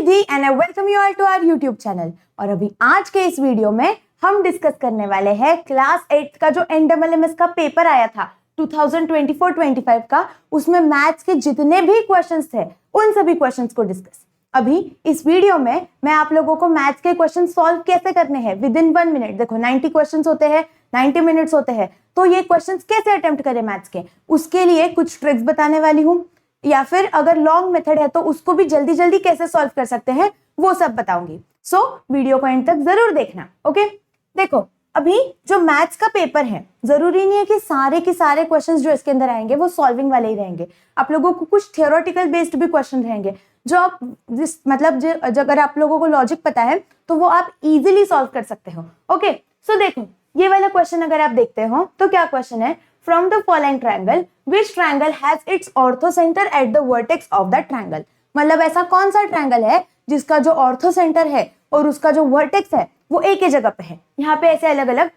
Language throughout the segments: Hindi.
Nidhi and I welcome you all to our YouTube channel. और अभी आज के इस वीडियो में हम डिस्कस करने वाले हैं क्लास 8 का जो NMLMS का पेपर आया था 2024-25 का, उसमें मैथ्स के जितने भी क्वेश्चंस थे उन सभी क्वेश्चंस को डिस्कस। अभी इस वीडियो में मैं आप लोगों को मैथ्स के क्वेश्चन सॉल्व कैसे करने हैं विद इन 1 मिनट। देखो 90 क्वेश्चंस होते हैं, 90 मिनट्स होते हैं, तो ये क्वेश्चंस कैसे अटेम्प्ट करें मैथ्स के, उसके लिए कुछ ट्रिक्स बताने वाली हूँ, या फिर अगर लॉन्ग मेथड है तो उसको भी जल्दी जल्दी कैसे सॉल्व कर सकते हैं वो सब बताऊंगी। सो वीडियो को एंड तक जरूर देखना। ओके, देखो अभी जो मैथ्स का पेपर है, जरूरी नहीं है कि सारे के सारे क्वेश्चंस जो इसके अंदर आएंगे वो सॉल्विंग वाले ही रहेंगे। आप लोगों को कुछ थियोरेटिकल बेस्ड भी क्वेश्चन रहेंगे जो आप अगर आप लोगों को लॉजिक पता है तो वो आप इजीली सॉल्व कर सकते हो। ओके, सो देखो ये वाला क्वेश्चन अगर आप देखते हो तो क्या क्वेश्चन है, from the following triangle which triangle has its ortho centre at the vertex of the triangle. मतलब ऐसा कौन सा ट्रायंगल है जिसका जो ऑर्थो सेंटर है और उसका जो वर्टेक्स है वो एक ही जगह पे है। यहाँ पे ऐसे अलग अलग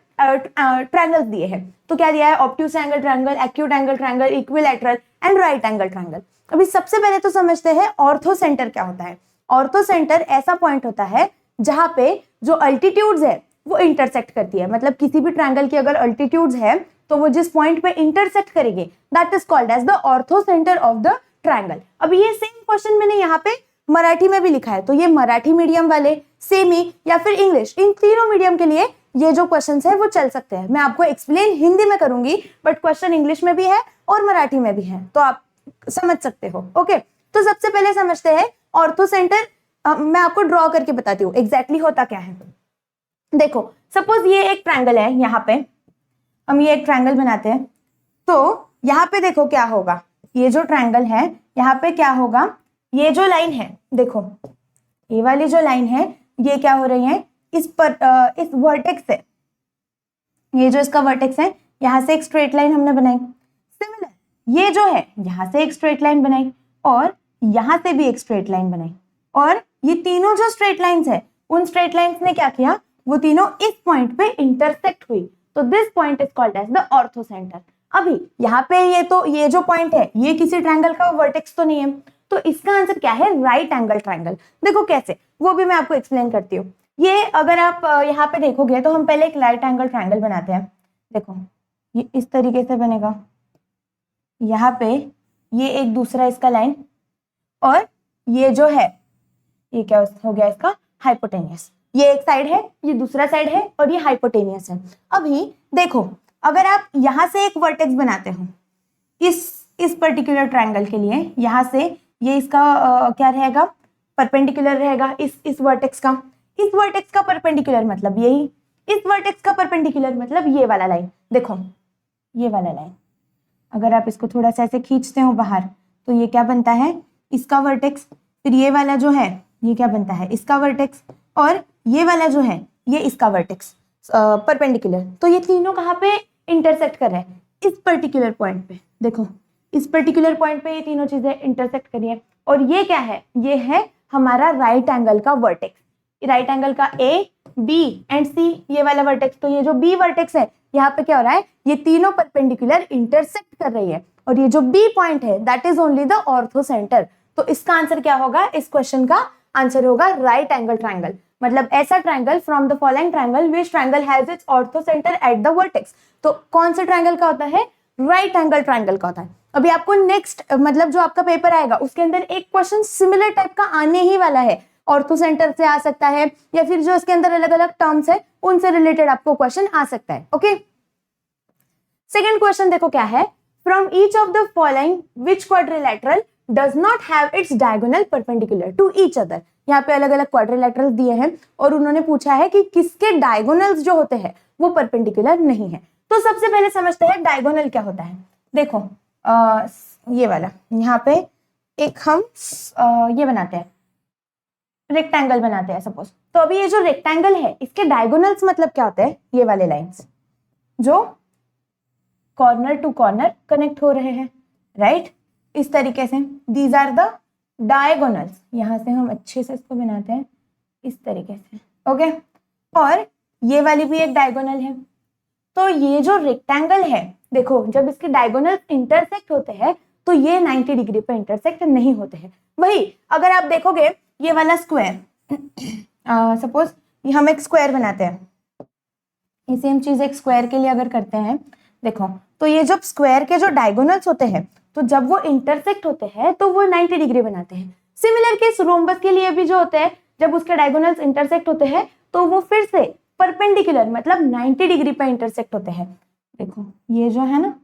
ट्रायंगल्स दिए हैं, तो क्या दिया है, obtuse angle triangle, acute angle triangle, equilateral and right angle triangle. अभी सबसे पहले तो समझते हैं ऑर्थो सेंटर क्या होता है। ऑर्थो सेंटर ऐसा पॉइंट होता है जहां पे जो अल्टीट्यूड्स है वो इंटरसेक्ट करती है। मतलब किसी भी ट्रायंगल की अगर अल्टीट्यूड्स है तो वो जिस पॉइंट पे इंटरसेक्ट करेंगे that is called as the orthocentre of the triangle. अब ये सेम क्वेश्चन मैंने यहाँ पे मराठी में भी लिखा है, तो ये मराठी मीडियम वाले, सेमी या फिर इंग्लिश, इन तीनों मीडियम के लिए ये जो क्वेश्चंस है वो चल सकते हैं। मैं आपको एक्सप्लेन हिंदी में करूंगी बट क्वेश्चन इंग्लिश में भी है और मराठी में भी है, तो आप समझ सकते हो। ओके, तो सबसे पहले समझते हैं ऑर्थो सेंटर। मैं आपको ड्रॉ करके बताती हूँ एग्जैक्टली होता क्या है। देखो सपोज ये एक ट्रायंगल है, यहाँ पे हम ये एक ट्रायंगल बनाते हैं, तो यहाँ पे देखो क्या होगा, ये जो ट्रायंगल है यहाँ पे क्या होगा, ये जो लाइन है, देखो ये वाली जो लाइन है ये क्या हो रही है, इस वर्टेक्स से, ये जो इसका वर्टेक्स है यहाँ से एक स्ट्रेट लाइन हमने बनाई। सिमिलर ये जो है यहाँ से एक स्ट्रेट लाइन बनाई और यहाँ से भी एक स्ट्रेट लाइन बनाई, और ये तीनों जो स्ट्रेट लाइंस है उन स्ट्रेट लाइंस ने क्या किया, वो तीनों इस पॉइंट पे इंटरसेक्ट हुई, तो this point is called as the orthocentre. अभी यहाँ पे ये जो पॉइंट है ये किसी ट्रायंगल का वर्टेक्स तो नहीं है, तो इसका आंसर क्या है, राइट एंगल ट्रायंगल। देखो कैसे, वो भी मैं आपको एक्सप्लेन करती हूँ। ये अगर आप यहाँ पे देखोगे तो हम पहले एक राइट एंगल ट्रायंगल बनाते हैं। देखो ये इस तरीके से बनेगा, यहाँ पे ये एक दूसरा इसका लाइन, और ये जो है ये क्या हो गया इसका हाइपोटेनियस। ये एक साइड है, ये दूसरा साइड है, और ये हाइपोटेनियस है। अभी देखो अगर आप यहाँ से एक वर्टेक्स बनाते हो इस पर्टिकुलर ट्रायंगल के लिए, यहाँ से ये इसका क्या रहेगा, परपेंडिकुलर रहेगा इस वर्टेक्स का। इस वर्टेक्स का परपेंडिकुलर मतलब यही, इस वर्टेक्स का परपेंडिकुलर मतलब ये वाला लाइन। देखो ये वाला लाइन अगर आप इसको थोड़ा सा ऐसे खींचते हो बाहर तो ये क्या बनता है, इसका वर्टेक्स। फिर ये वाला जो है ये क्या बनता है, इसका वर्टेक्स, और ये वाला जो है ये इसका वर्टेक्स परपेंडिकुलर। तो ये तीनों कहाँ पे इंटरसेक्ट कर रहे हैं, इस पर्टिकुलर पॉइंट पे। देखो इस पर्टिकुलर पॉइंट पे ये तीनों चीजें इंटरसेक्ट करी है, और ये क्या है, ये है हमारा राइट एंगल का वर्टेक्स। राइट एंगल का ए, बी एंड सी, ये वाला वर्टेक्स। तो ये जो बी वर्टेक्स है यहाँ पे क्या हो रहा है, ये तीनों परपेंडिकुलर इंटरसेक्ट कर रही है, और ये जो बी पॉइंट है that is only the ortho centre. तो इसका आंसर क्या होगा, इस क्वेश्चन का आंसर होगा राइट एंगल ट्रायंगल। मतलब ऐसा triangle from the following triangle which triangle has its ortho centre at the vertex. तो कौन से ट्रायंगल का होता है, राइट एंगल ट्रायंगल का होता है। अभी आपको नेक्स्ट मतलब जो आपका पेपर आएगा उसके अंदर एक क्वेश्चन सिमिलर टाइप का आने ही वाला है, ऑर्थो सेंटर से आ सकता है, या फिर जो इसके अंदर अलग अलग टर्म्स है उनसे रिलेटेड आपको क्वेश्चन आ सकता है। ओके, सेकंड क्वेश्चन देखो क्या है, from each of the following which quadrilateral does not have its diagonal perpendicular to each other. यहाँ पे अलग अलग क्वाड्रिलैटरल्स दिए हैं और उन्होंने पूछा है कि किसके डायगोनल्स जो होते हैं वो परपेंडिकुलर नहीं है। तो सबसे पहले समझते हैं डायगोनल क्या होता है। देखो ये वाला यहाँ पे एक हम ये बनाते हैं, रेक्टेंगल बनाते हैं सपोज। तो अभी ये जो रेक्टेंगल है इसके डायगोनल्स मतलब क्या होते हैं, ये वाले लाइंस जो कॉर्नर टू कॉर्नर कनेक्ट हो रहे हैं, राइट, इस तरीके से। These are the diagonals. यहां से हम अच्छे से इसको बनाते हैं इस तरीके से, ओके। और ये वाली भी एक डायगोनल है। तो ये जो रेक्टेंगल है, देखो जब इसके डायगोनल इंटरसेक्ट होते हैं तो ये 90 डिग्री पे इंटरसेक्ट नहीं होते हैं। वही अगर आप देखोगे ये वाला स्क्वायर, सपोज हम एक स्क्वायर बनाते हैं, ये सेम चीज एक स्क्वायर के लिए अगर करते हैं, देखो तो ये जब स्क्वायर के जो डायगोनल्स होते हैं तो जब वो इंटरसेक्ट होते हैं तो वो 90 डिग्री बनाते हैं। सिमिलर केस रोम्बस के लिए भी जो होते हैं, जब उसके डायगोनल्स इंटरसेक्ट होते हैं तो वो फिर से परपेंडिकुलर मतलब 90 डिग्री पर इंटरसेक्ट होते हैं। देखो ये जो है ना,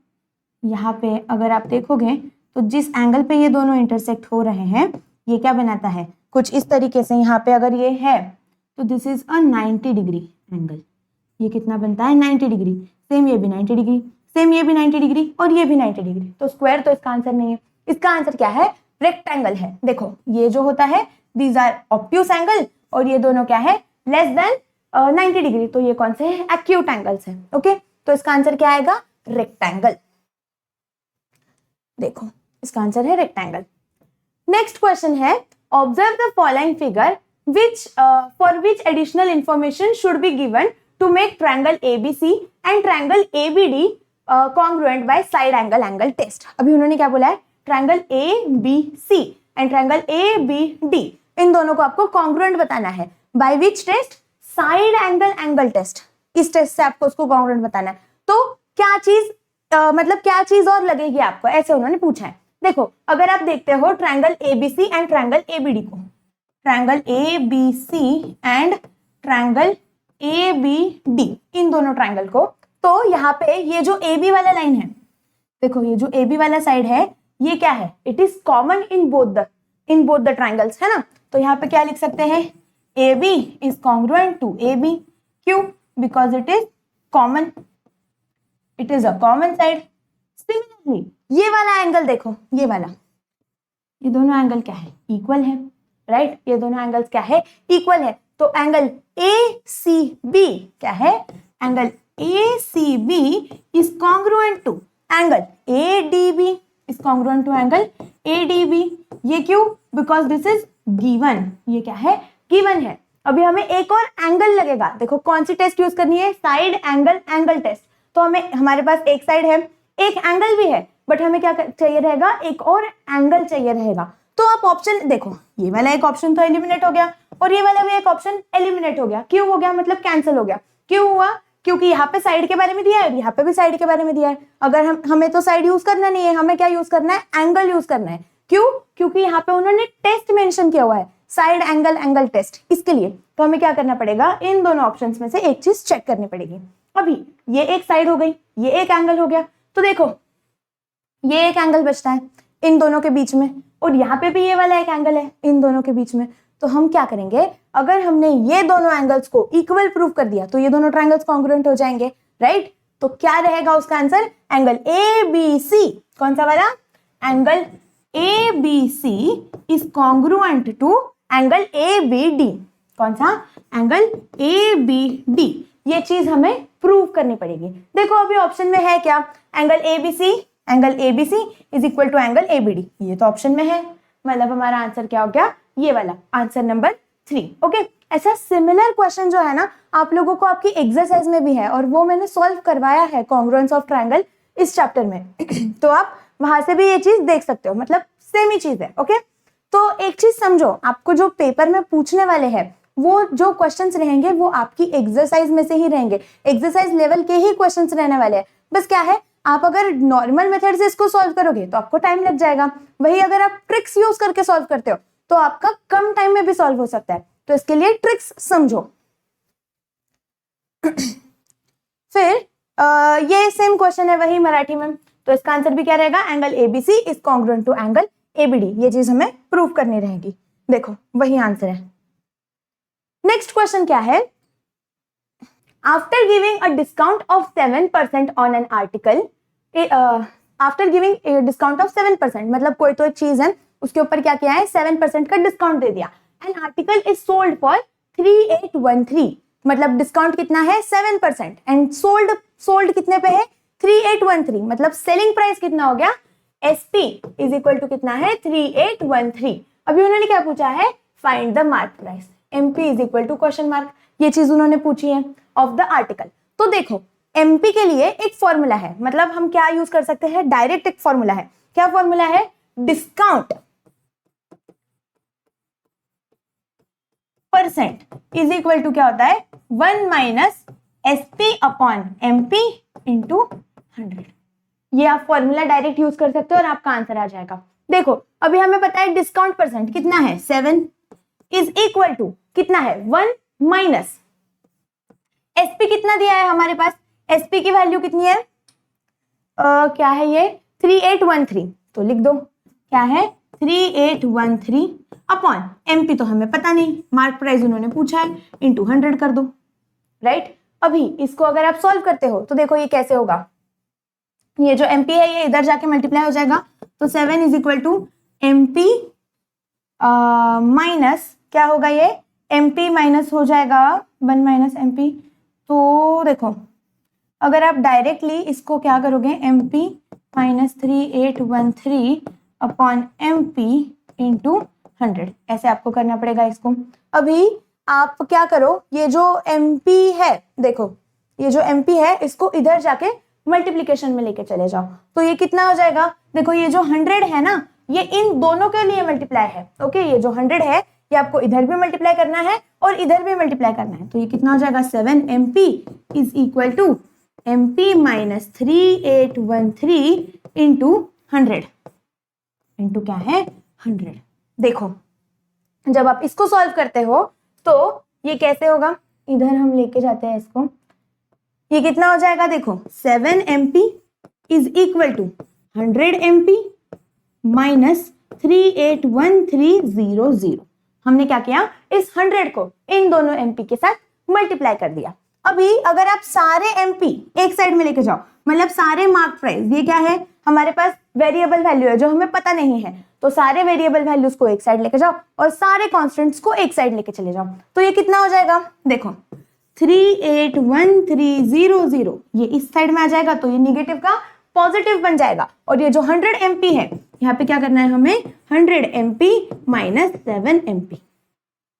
यहाँ पे अगर आप देखोगे तो जिस एंगल पे ये दोनों इंटरसेक्ट हो रहे हैं ये क्या बनाता है, कुछ इस तरीके से। यहाँ पे अगर ये है तो this is a 90 degree angle, ये कितना बनता है 90 डिग्री। सेम ये भी 90 डिग्री, सेम ये भी 90 डिग्री और ये भी 90 डिग्री। तो स्क्वायर तो इसका आंसर नहीं है, इसका आंसर क्या है, रेक्टेंगल है। देखो ये जो होता है दीज आर ऑब्ट्यूस एंगल और ये दोनों क्या है, लेस देन 90 डिग्री। तो ये कौन से हैं, एक्यूट एंगल्स हैं। ओके, तो इसका आंसर क्या आएगा, रेक्टेंगल। देखो इसका आंसर है रेक्टेंगल। नेक्स्ट क्वेश्चन है, observe the following figure which for which additional information should be given to make triangle ABC and triangle ABD congruent by side angle test। अभी उन्होंने क्या बोला है, triangle ABC and triangle ABD इन दोनों को आपको congruent बताना है। by which test, side angle test। इस टेस्ट से आपको उसको congruent बताना है। तो क्या चीज मतलब क्या चीज और लगेगी आपको, ऐसे उन्होंने पूछा है। देखो अगर आप देखते हो triangle ABC and triangle ABD को, triangle ABC and triangle ABD इन दोनों ट्रायंगल को, तो यहाँ पे ये जो AB वाला लाइन है, देखो ये जो AB वाला साइड है ये क्या है, it is common in both the triangles, है ना। तो यहाँ पे क्या लिख सकते हैं, AB is congruent to AB। क्यों, because it is common, it is a common side. Similarly ये वाला एंगल देखो, ये वाला, ये दोनों एंगल क्या है, इक्वल है, राइट। ये दोनों एंगल्स क्या है, इक्वल है। तो एंगल ACB क्या है, angle ACB is congruent to angle ADB, is congruent to angle ADB। ये क्यों, बिकॉज दिस इज गिवन, ये क्या है, गिवन है। अभी हमें एक और एंगल लगेगा, देखो कौन सी टेस्ट यूज करनी है, साइड एंगल टेस्ट। तो हमें, हमारे पास एक साइड है, एक एंगल भी है, बट हमें क्या चाहिए रहेगा, एक और एंगल चाहिए रहेगा। तो आप ऑप्शन देखो, ये वाला एक ऑप्शन तो एलिमिनेट हो गया और ये वाला भी एक ऑप्शन एलिमिनेट हो गया। क्यों हो गया, मतलब कैंसिल हो गया। क्यों हुआ, क्योंकि यहाँ पे साइड के बारे में दिया है, यहाँ पे भी साइड के बारे में दिया है। अगर हमें तो साइड यूज करना नहीं है, हमें क्या यूज करना है, एंगल यूज करना है। क्यों, क्योंकि यहाँ पे उन्होंने टेस्ट मेंशन किया हुआ है, साइड एंगल टेस्ट। इसके लिए तो हमें क्या करना पड़ेगा, इन दोनों ऑप्शंस में से एक चीज चेक करनी पड़ेगी। अभी ये एक साइड हो गई, ये एक एंगल हो गया, तो देखो ये एक एंगल बचता है इन दोनों के बीच में, और यहाँ पे भी ये वाला एक एंगल है इन दोनों के बीच में। तो हम क्या करेंगे, अगर हमने ये दोनों एंगल्स को इक्वल प्रूव कर दिया तो ये दोनों ट्रायंगल्स कॉन्ग्रुएंट हो जाएंगे, राइट। तो क्या रहेगा उसका आंसर, एंगल ABC, कौन सा वाला, angle ABC is congruent to angle ABD। कौन सा, एंगल ABD। ये चीज हमें प्रूव करनी पड़ेगी। देखो अभी ऑप्शन में है क्या, angle ABC is equal to angle ABD, ये तो ऑप्शन में है, मतलब हमारा आंसर क्या हो गया, ये वाला आंसर नंबर 3। ओके, ऐसा सिमिलर क्वेश्चन जो है ना आप लोगों को आपकी एक्सरसाइज में भी है, और वो मैंने सॉल्व करवाया है कॉन्ग्रुएंस ऑफ ट्रायंगल इस चैप्टर में तो आप वहां से भी ये चीज देख सकते हो, मतलब सेम ही चीज है। ओके, तो एक चीज समझो, आपको जो पेपर में पूछने वाले हैं वो जो क्वेश्चंस रहेंगे वो आपकी एक्सरसाइज में से ही रहेंगे, एक्सरसाइज लेवल के ही क्वेश्चंस रहने वाले हैं। बस क्या है, आप अगर नॉर्मल मेथड से इसको सॉल्व करोगे तो आपको टाइम लग जाएगा, वही अगर आप ट्रिक्स यूज करके सॉल्व करते हो तो आपका कम टाइम में भी सॉल्व हो सकता है। तो इसके लिए ट्रिक्स समझो। फिर ये सेम क्वेश्चन है वही मराठी में, तो इसका आंसर भी क्या रहेगा, angle ABC is congruent to angle ABD। ये चीज हमें प्रूव करनी रहेगी। देखो वही आंसर है। नेक्स्ट क्वेश्चन क्या है, after giving a discount of 7% on an article, after giving discount of 7%, मतलब कोई तो एक चीज है उसके ऊपर क्या किया है, 7% का डिस्काउंट दे दिया। An article is sold for 3813, मतलब डिस्काउंट कितना है 7% एंड सोल्ड कितने पे है 3813, मतलब सेलिंग प्राइस कितना हो गया, SP इज इक्वल टू कितना है 3813। अभी उन्होंने क्या पूछा है, find the mark price, MP is equal to question mark, ये चीज उन्होंने पूछी है ऑफ द आर्टिकल। तो देखो MP के लिए एक फॉर्मूला है, मतलब हम क्या यूज कर सकते हैं, डायरेक्ट एक फॉर्मूला है। क्या फॉर्मूला है, discount percent is equal to क्या होता है 1 minus SP upon MP into 100। ये आप फॉर्मूला डायरेक्ट यूज कर सकते हो और आपका आंसर आ जाएगा। देखो अभी हमें पता है डिस्काउंट परसेंट कितना है 7 इज इक्वल टू कितना है 1 माइनस SP कितना दिया है हमारे पास, SP की वैल्यू कितनी है क्या है ये 3813, तो लिख दो क्या है 3813 अपॉन MP तो हमें पता नहीं, मार्क प्राइस उन्होंने पूछा है, इंटू 100 कर दो, राइट। अभी इसको अगर आप सॉल्व करते हो तो देखो ये कैसे होगा, ये जो MP है ये इधर जाके मल्टीप्लाई हो जाएगा, तो 7 is equal to MP minus क्या होगा ये MP माइनस हो जाएगा 1 माइनस MP। तो देखो अगर आप डायरेक्टली इसको क्या करोगे MP minus 3813 upon MP into 100, ऐसे आपको करना पड़ेगा इसको। अभी आप क्या करो, ये जो MP है देखो ये जो MP है इसको इधर जाके मल्टीप्लीकेशन में लेके चले जाओ, तो ये कितना हो जाएगा, देखो ये जो 100 है ना ये इन दोनों के लिए मल्टीप्लाई है, ओके। ये जो 100 है ये आपको इधर भी मल्टीप्लाई करना है और इधर भी मल्टीप्लाई करना है, तो ये कितना हो जाएगा 7 MP is equal to MP minus 3813 into 100 into क्या है 100। देखो जब आप इसको सॉल्व करते हो तो ये कैसे होगा, इधर हम लेके जाते हैं इसको, ये कितना हो जाएगा देखो 7 MP is equal to 100 MP minus 381300। हमने क्या किया, इस 100 को इन दोनों MP के साथ मल्टीप्लाई कर दिया। अभी अगर आप सारे MP एक साइड में लेके जाओ, मतलब सारे मार्क प्राइस, ये क्या है हमारे पास वेरिएबल वैल्यू है जो हमें पता नहीं है, तो सारे वेरिएबल वैल्यूज को एक साइड लेके जाओ और सारे कॉन्स्टेंट्स को एक साइड लेके चले जाओ, तो ये कितना हो जाएगा देखो 381300 ये इस साइड में आ जाएगा, तो ये निगेटिव का पॉजिटिव बन जाएगा, और ये जो 100 MP है यहाँ पे क्या करना है हमें 100 MP माइनस 7 MP,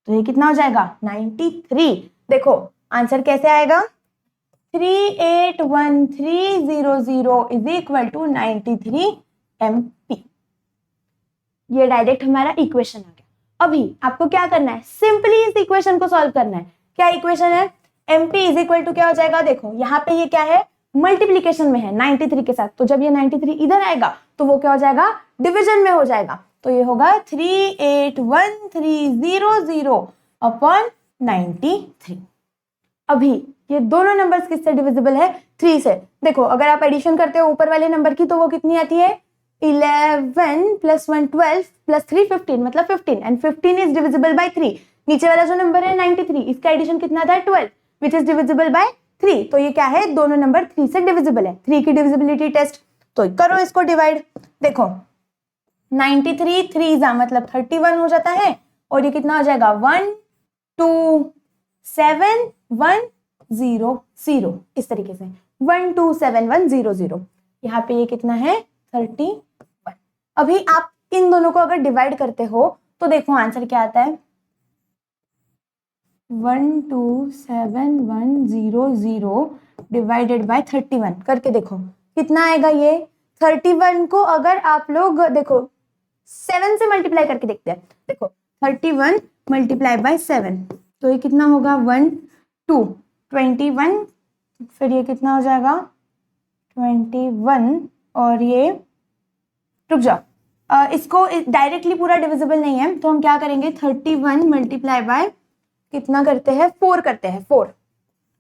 तो ये कितना हो जाएगा 93। देखो आंसर कैसे आएगा 381300 इज इक्वल टू 93 MP। ये डायरेक्ट हमारा इक्वेशन आ गया। अभी आपको क्या करना है, सिंपली इस इक्वेशन को सॉल्व करना है। क्या इक्वेशन है, MP इज इक्वल टू क्या हो जाएगा, देखो यहाँ पे ये क्या है मल्टीप्लीकेशन में है 93 के साथ, तो जब ये 93 इधर आएगा तो वो क्या हो जाएगा डिवीजन में हो जाएगा, तो ये होगा 381300 अपॉन 93। अभी ये दोनों नंबर्स किससे डिविजिबल है 3 से। देखो अगर आप एडिशन करते हो ऊपर वाले नंबर की तो वो कितनी आती है 11 प्लस 1 12 प्लस 3 15, मतलब 15, एंड 15 इज डिविजिबल बाय 3। नीचे वाला जो नंबर है 93 इसका एडिशन कितना था 12 विच इज डिविजिबल बाय 3, तो ये क्या है दोनों नंबर 3 से डिविजिबल है। 3 की डिविजिबिलिटी टेस्ट, तो करो इसको डिवाइड। देखो 93 3 जा मतलब 31 हो जाता है, और ये कितना हो जाएगा 127100 इस तरीके से 127100। यहाँ पे ये कितना है 31। अभी आप इन दोनों को अगर डिवाइड करते हो तो देखो आंसर क्या आता है 127100 डिवाइडेड बाय 31 करके देखो कितना आएगा। ये 31 को अगर आप लोग देखो 7 से मल्टीप्लाई करके देखते हैं, देखो 31 मल्टीप्लाई बाय 7 तो ये कितना होगा 21, फिर ये कितना हो जाएगा 21, और ये रुक जाओ इसको डायरेक्टली पूरा डिविजिबल नहीं है तो हम क्या करेंगे 31 मल्टीप्लाई बाय कितना करते हैं 4 करते हैं 4।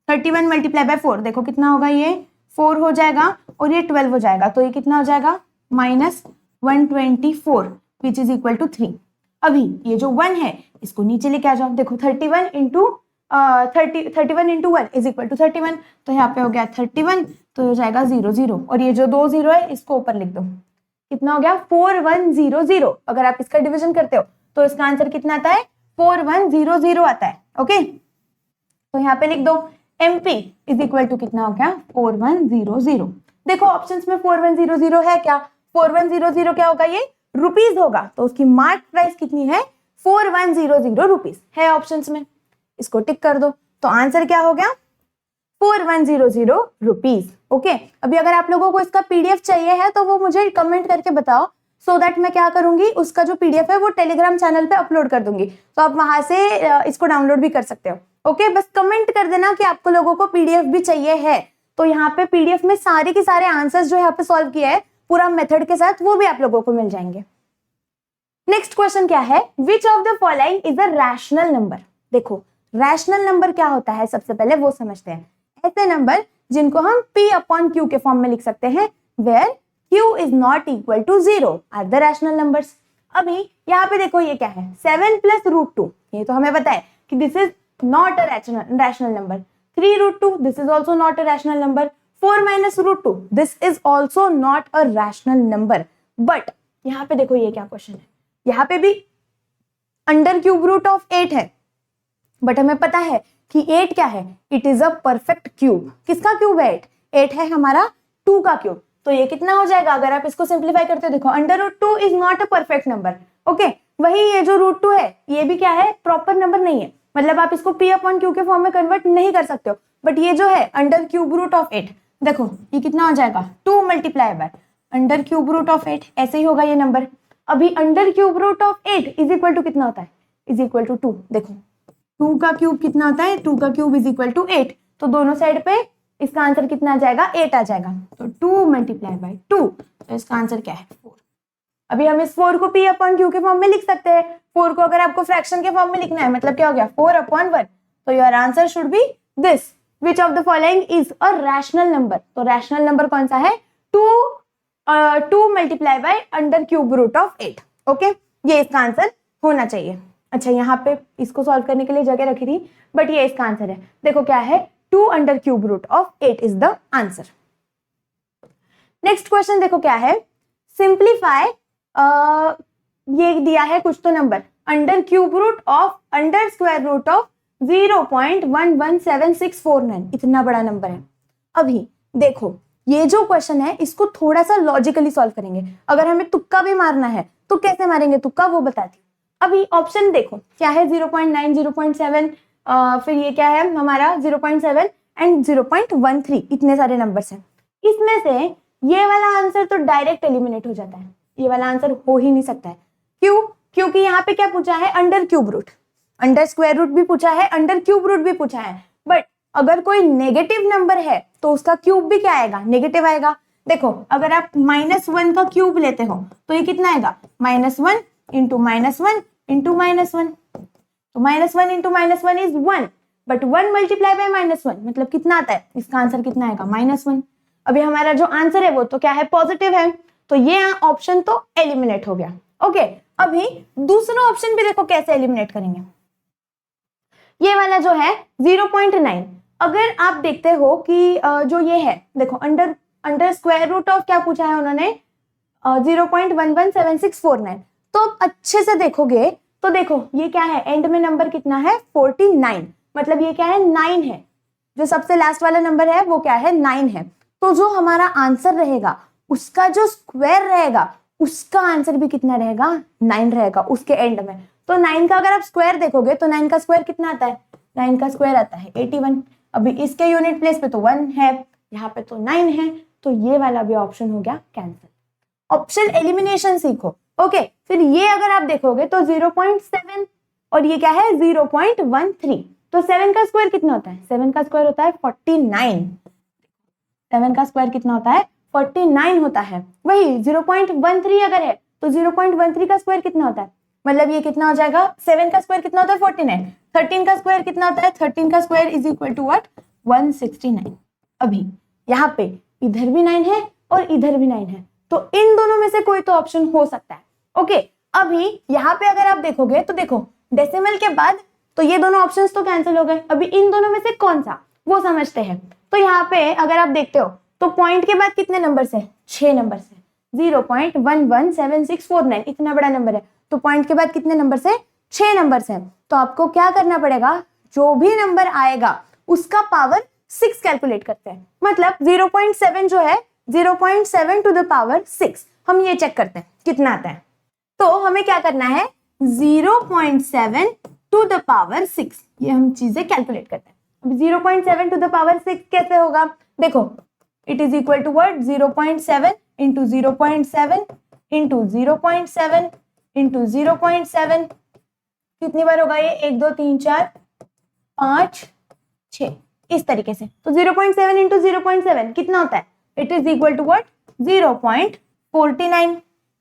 31 मल्टीप्लाई बाय 4 देखो कितना होगा, ये 4 हो जाएगा और ये 12 हो जाएगा, तो ये कितना हो जाएगा -124 विच इज इक्वल टू 3। अभी ये जो 1 है इसको नीचे लेके आ जाओ, देखो 31 इंटू 1 इज इक्वल टू 31, तो यहाँ पे हो गया 31, तो हो जाएगा 0 0, और ये जो 2 0 है इसको ऊपर लिख दो, कितना हो गया 4100। अगर आप इसका डिवीजन करते हो तो इसका आंसर कितना आता है 4100 आता है, ओके। तो यहाँ पे लिख दो MP इज इक्वल टू कितना हो गया 4100। देखो ऑप्शंस में 4100 है क्या, 4100 क्या होगा, ये रुपीज होगा, तो उसकी मार्क प्राइस कितनी है 4100 रुपीज है ऑप्शंस में, इसको टिक कर दो, तो आंसर क्या हो गया 4100 रुपीज, ओके। अभी अगर आप लोगों को इसका PDF चाहिए है तो वो मुझे कमेंट करके बताओ, सो दैट मैं क्या करूंगी, उसका जो पीडीएफ है वो टेलीग्राम चैनल पे अपलोड कर दूंगी, तो आप वहां से इसको डाउनलोड भी कर सकते हो। ओके, बस कमेंट कर देना कि आपको लोगों को पीडीएफ भी चाहिए है, तो यहाँ पे पीडीएफ में सारे के सारे आंसर्स जो यहाँ पे सॉल्व किया है पूरा मेथड के साथ, वो भी आप लोगों को मिल जाएंगे। नेक्स्ट क्वेश्चन क्या है, विच of the following is a rational number. देखो रैशनल नंबर क्या होता है, सबसे पहले वो समझते हैं। ऐसे नंबर जिनको हम p अपॉन q के फॉर्म में लिख सकते हैं, where q is not equal to 0 are the rational numbers. अभी यहाँ पे देखो ये क्या है, 7 प्लस रूट 2, ये तो हमें पता है कि this is not a rational number. 3 root 2, this is also not a rational number. 4 minus root 2, this is also not a rational number. But यहाँ पे देखो ये क्या क्वेश्चन है, यहाँ पे भी अंडर क्यूब रूट ऑफ 8 है, बट हमें पता है कि 8 क्या है, it is a perfect cube. किसका क्यूब है 8? 8 है हमारा 2 का क्यूब। तो ये कितना हो जाएगा, अगर आप इसको सिंप्लीफाई करते हो, देखो under root 2 is not a perfect number. Okay, वही ये जो रूट 2 है ये भी क्या है, प्रॉपर नंबर नहीं है, मतलब आप इसको p अपॉन q के फॉर्म में कन्वर्ट नहीं कर सकते हो। बट ये जो है अंडर क्यूब रूट ऑफ 8, देखो ये कितना हो जाएगा, 2 multiply by under cube root of 8, ऐसे ही होगा ये नंबर। अभी under cube root of 8 is equal to कितना होता है, इज इक्वल टू 2। देखो 2 का क्यूब कितना होता है, 2 का क्यूब इज इक्वल टू 8, तो दोनों साइड पे इसका आंसर कितना आ जाएगा, 8 आ जाएगा। तो 2 मल्टीप्लाई बाय 2, तो इसका आंसर क्या है, 4। अभी हम इस 4 को p अपॉन q के फॉर्म में लिख सकते हैं। 4 को अगर आपको फ्रैक्शन के फॉर्म में लिखना है, मतलब क्या हो गया, 4 अपॉन 1, तो your answer should be this, which of the following is a rational number. तो रैशनल नंबर कौन सा है, 2 multiply by under cube root of 8। Okay, ये इसका आंसर होना चाहिए। अच्छा, यहाँ पे इसको सॉल्व करने के लिए जगह रखी थी, बट ये इसका आंसर है। देखो क्या है, 2 under cube root of 8 is the answer. Next question देखो क्या है, सिंप्लीफाई, ये दिया है कुछ तो number, under cube root of under square root of 0.117649, इतना बड़ा नंबर है। अभी देखो ये जो क्वेश्चन है इसको थोड़ा सा लॉजिकली सॉल्व करेंगे। अगर हमें तुक्का भी मारना है तो कैसे मारेंगे तुक्का, वो बताती हूँ। अभी ऑप्शन देखो क्या है, 0.9, 0.7, फिर ये क्या है हमारा 0.7 एंड 0.13, इतने सारे नंबर्स हैं। इसमें से ये वाला आंसर तो डायरेक्ट एलिमिनेट हो जाता है, ये वाला आंसर हो ही नहीं सकता है। क्यों? क्योंकि यहाँ पे क्या पूछा है, under cube root, under square root भी पूछा है, अंडर क्यूब रूट भी पूछा है। बट अगर कोई नेगेटिव नंबर है तो उसका क्यूब भी क्या आएगा, नेगेटिव आएगा। देखो अगर आप -1 का क्यूब लेते हो तो ये कितना आएगा, -1 इंटू -1 इंटू -1, तो -1 into -1 is 1, but 1 multiply by -1 मतलब कितना आता है, इसका आंसर कितना आएगा, -1। अभी हमारा जो आंसर है वो तो क्या है, पॉजिटिव है, तो ये ऑप्शन तो एलिमिनेट हो गया। ओके, अभी दूसरा ऑप्शन भी देखो कैसे एलिमिनेट करेंगे। ये वाला जो है 0.9, अगर आप देखते हो कि जो ये है देखो अंडर स्क्वायर रूट ऑफ क्या पूछा है उन्होंने, 0.117649, तो अच्छे से देखोगे तो देखो ये क्या है, एंड में नंबर कितना है, 49, मतलब ये क्या है, 9 है। जो सबसे लास्ट वाला नंबर है वो क्या है, 9 है। तो जो हमारा आंसर रहेगा उसका जो स्क्वायर रहेगा उसका आंसर भी कितना रहेगा, 9 रहेगा उसके एंड में। तो 9 का अगर आप स्क्वायर देखोगे तो 9 का स्क्वायर कितना आता है, 9 का स्क्वायर आता है 81। अभी इसके यूनिट प्लेस पे तो 1 है, यहाँ पे तो 9 है, तो ये वाला भी ऑप्शन हो गया कैंसिल। ऑप्शन एलिमिनेशन सीखो। ओके, फिर ये अगर आप देखोगे तो 0.7 और ये क्या है 0.13, तो 7 का स्क्वायर कितना होता है, 7 का स्क्वायर होता है 49, 7 का स्क्वायर कितना होता है, 49 होता है। वही 0.13 अगर है तो 0.13 का स्क्वायर कितना होता है, मतलब ये कितना हो जाएगा, 7 का स्क्वायर कितना होता है 49, 13 का स्क्वायर कितना होता है, 13 का square is equal to what, 169। अभी यहाँ पे इधर भी 9 है और इधर भी 9 है, तो इन दोनों में से कोई तो ऑप्शन हो सकता है। ओके, अभी यहाँ पे अगर आप देखोगे तो देखो डेसिमल के बाद तो ये दोनों ऑप्शंस तो कैंसिल हो गए। अभी इन दोनों में से कौन सा वो समझते हैं। तो यहाँ पे अगर आप देखते हो तो पॉइंट के बाद कितने नंबर है, 6 नंबर है, 0.117649 इतना बड़ा नंबर है, तो पॉइंट के बाद कितने नंबर है, 6 नंबर है। तो आपको क्या करना पड़ेगा, जो भी नंबर आएगा उसका पावर 6 कैलकुलेट करते हैं, मतलब 0.7 जो है 0.7 टू द पावर 6, हम ये चेक करते हैं कितना आता है। तो हमें क्या करना है, 0.7 टू द पावर 6, ये हम चीजें कैलकुलेट करते हैं। अब 0.7 टू द पावर 6 कैसे होगा, देखो it is equal to what, 0.7 into 0.7 into 0.7 into 0.7, कितनी बार होगा ये? 1 2 3 4 5 6, इस तरीके से। तो 0.7 इंटू 0.7 कितना होता है? It is equal to what? 0.49।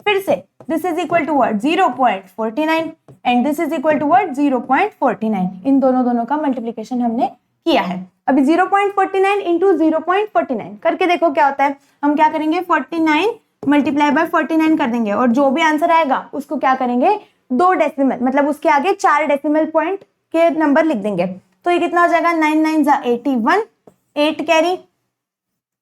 फिर से this is equal to what? 0.49 and this is equal to what? 0.49। इन दोनों का मल्टीप्लीकेशन हमने किया है। अभी 0.49 इंटू 0.49 करके देखो क्या होता है। हम क्या करेंगे? 49 मल्टीप्लाई बाय 49 कर देंगे और जो भी आंसर आएगा उसको क्या करेंगे? 2 डेसिमल, मतलब उसके आगे 4 डेसिमल पॉइंट के नंबर लिख देंगे। तो ये कितना हो जाएगा? 9 9 जा 81, 8 कैरी,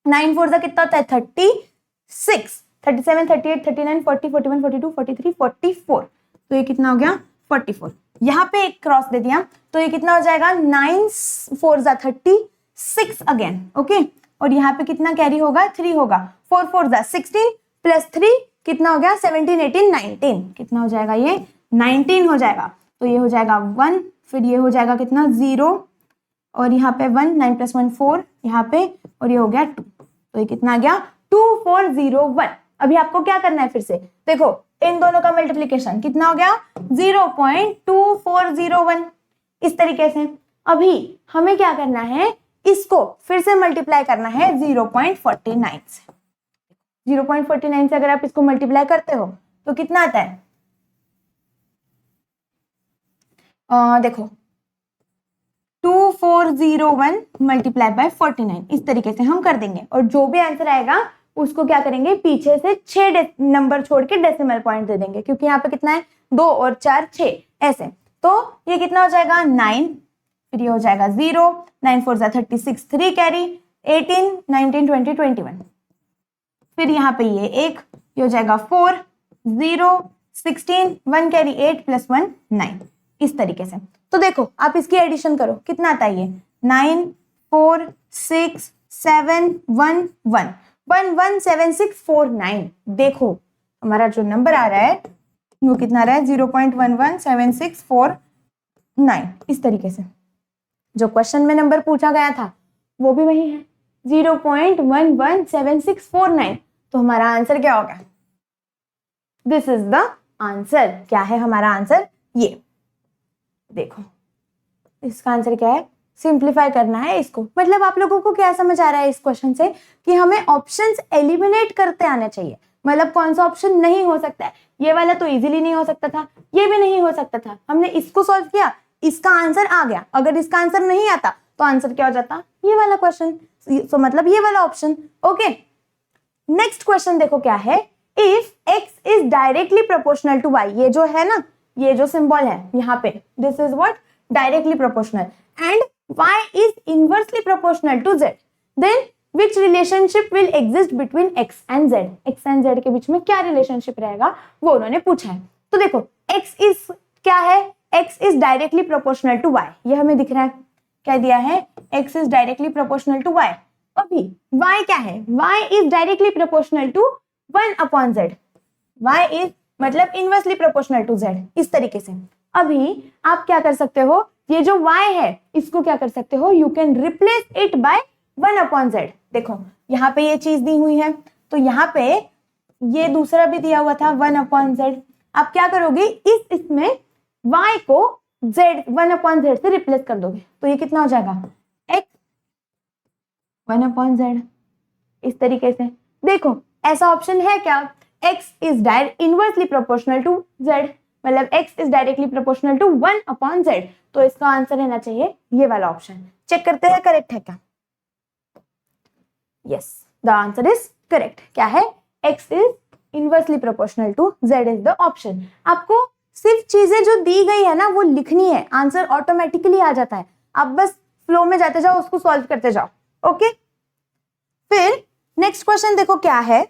9 4 जा कितना होता है? 36, 37 38 39 40 41 42 43 44। तो ये कितना हो गया? 44। यहाँ पे एक क्रॉस दे दिया तो ये कितना हो जाएगा? 9 4 जा 36 अगेन, ओके। और यहाँ पे कितना कैरी होगा? 3 होगा। 4 4 जा 16 प्लस 3 कितना हो गया? 17 18 19। कितना हो जाएगा ये? 19 हो जाएगा। तो ये हो जाएगा 1, फिर ये हो जाएगा कितना? 0 और यहाँ पे 1, 9 + 1 4 यहाँ पे, और ये हो गया 2। तो ये कितना आ गया? 2401। अभी आपको क्या करना है? फिर से देखो इन दोनों का मल्टीप्लीकेशन कितना हो गया? 0.2401। इस तरीके से अभी हमें क्या करना है? इसको फिर से मल्टीप्लाई करना है 0.49 से। 0.49 से अगर आप इसको मल्टीप्लाई करते हो तो कितना आता है? देखो 2401 मल्टीप्लाई बाय 49, इस तरीके से हम कर देंगे और जो भी आंसर आएगा उसको क्या करेंगे? पीछे से 6 नंबर छोड़ के डेसिमल पॉइंट दे देंगे, क्योंकि यहाँ पे कितना है? 2 और 4 6 ऐसे। तो ये कितना हो जाएगा? 9, फिर ये हो जाएगा 0, 9 4 जा 36, 3 कैरी, 18 19 20 21, फिर यहाँ पे ये 1, ये हो जाएगा 4 0 16, 1 कैरी 8 + 1 9, इस तरीके से। तो देखो आप इसकी एडिशन करो, कितना आता है ये? 9 4 6 7 1 1 1 1 7 6 4 9। देखो हमारा जो नंबर आ रहा है वो कितना आ रहा है? 0.117649। इस तरीके से जो क्वेश्चन में नंबर पूछा गया था वो भी वही है, 0.117649। तो हमारा आंसर क्या होगा? This is the answer. क्या है हमारा आंसर? ये देखो इसका आंसर क्या है? सिंप्लीफाई करना है इसको। मतलब आप लोगों को क्या समझ आ रहा है इस क्वेश्चन से? कि हमें ऑप्शंस एलिमिनेट करते आने चाहिए। मतलब कौन सा ऑप्शन नहीं हो सकता है? ये वाला तो इजीली नहीं हो सकता था, ये भी नहीं हो सकता था। हमने इसको सॉल्व किया, इसका आंसर आ गया। अगर इसका आंसर नहीं आता तो आंसर क्या हो जाता? ये वाला क्वेश्चन। तो मतलब ये वाला ऑप्शन। ओके, नेक्स्ट क्वेश्चन देखो क्या है। If x is directly proportional to y, ये जो है ना, ये जो सिंबल है यहाँ पे, this is what? Directly proportional, and y is inversely proportional to z, then which relationship will exist between x and z? x and z के बीच में क्या रिलेशनशिप रहेगा वो उन्होंने पूछा है। तो देखो x इज क्या है? x is directly proportional to y, ये हमें दिख रहा है। क्या दिया है? x is directly proportional to y। अभी y क्या है? y is directly proportional to 1/z। y is मतलब इनवर्सली प्रोपोर्शनल टू z, इस तरीके से। अभी आप क्या कर सकते हो? ये जो y है इसको क्या कर सकते हो? You can replace it by 1/z। देखो यहाँ पे ये चीज दी हुई है, तो यहाँ पे ये दूसरा भी दिया हुआ था 1/z। आप क्या करोगे? इसमें y को z 1/z से रिप्लेस कर दोगे, तो ये कितना हो जाएगा? x 1/z। इस तरीके से देखो ऐसा ऑप्शन है क्या? x is inversely proportional to z, मतलब x is directly proportional to 1/z। तो इसका आंसर रहना चाहिए ये वाला ऑप्शन। चेक करते हैं करेक्ट है क्या? Yes, the answer is correct. क्या है? x is inversely proportional to z is the option. आपको सिर्फ चीजें जो दी गई है ना वो लिखनी है, आंसर ऑटोमेटिकली आ जाता है। आप बस फ्लो में जाते जाओ, उसको सॉल्व करते जाओ। ओके, फिर नेक्स्ट क्वेश्चन देखो क्या है।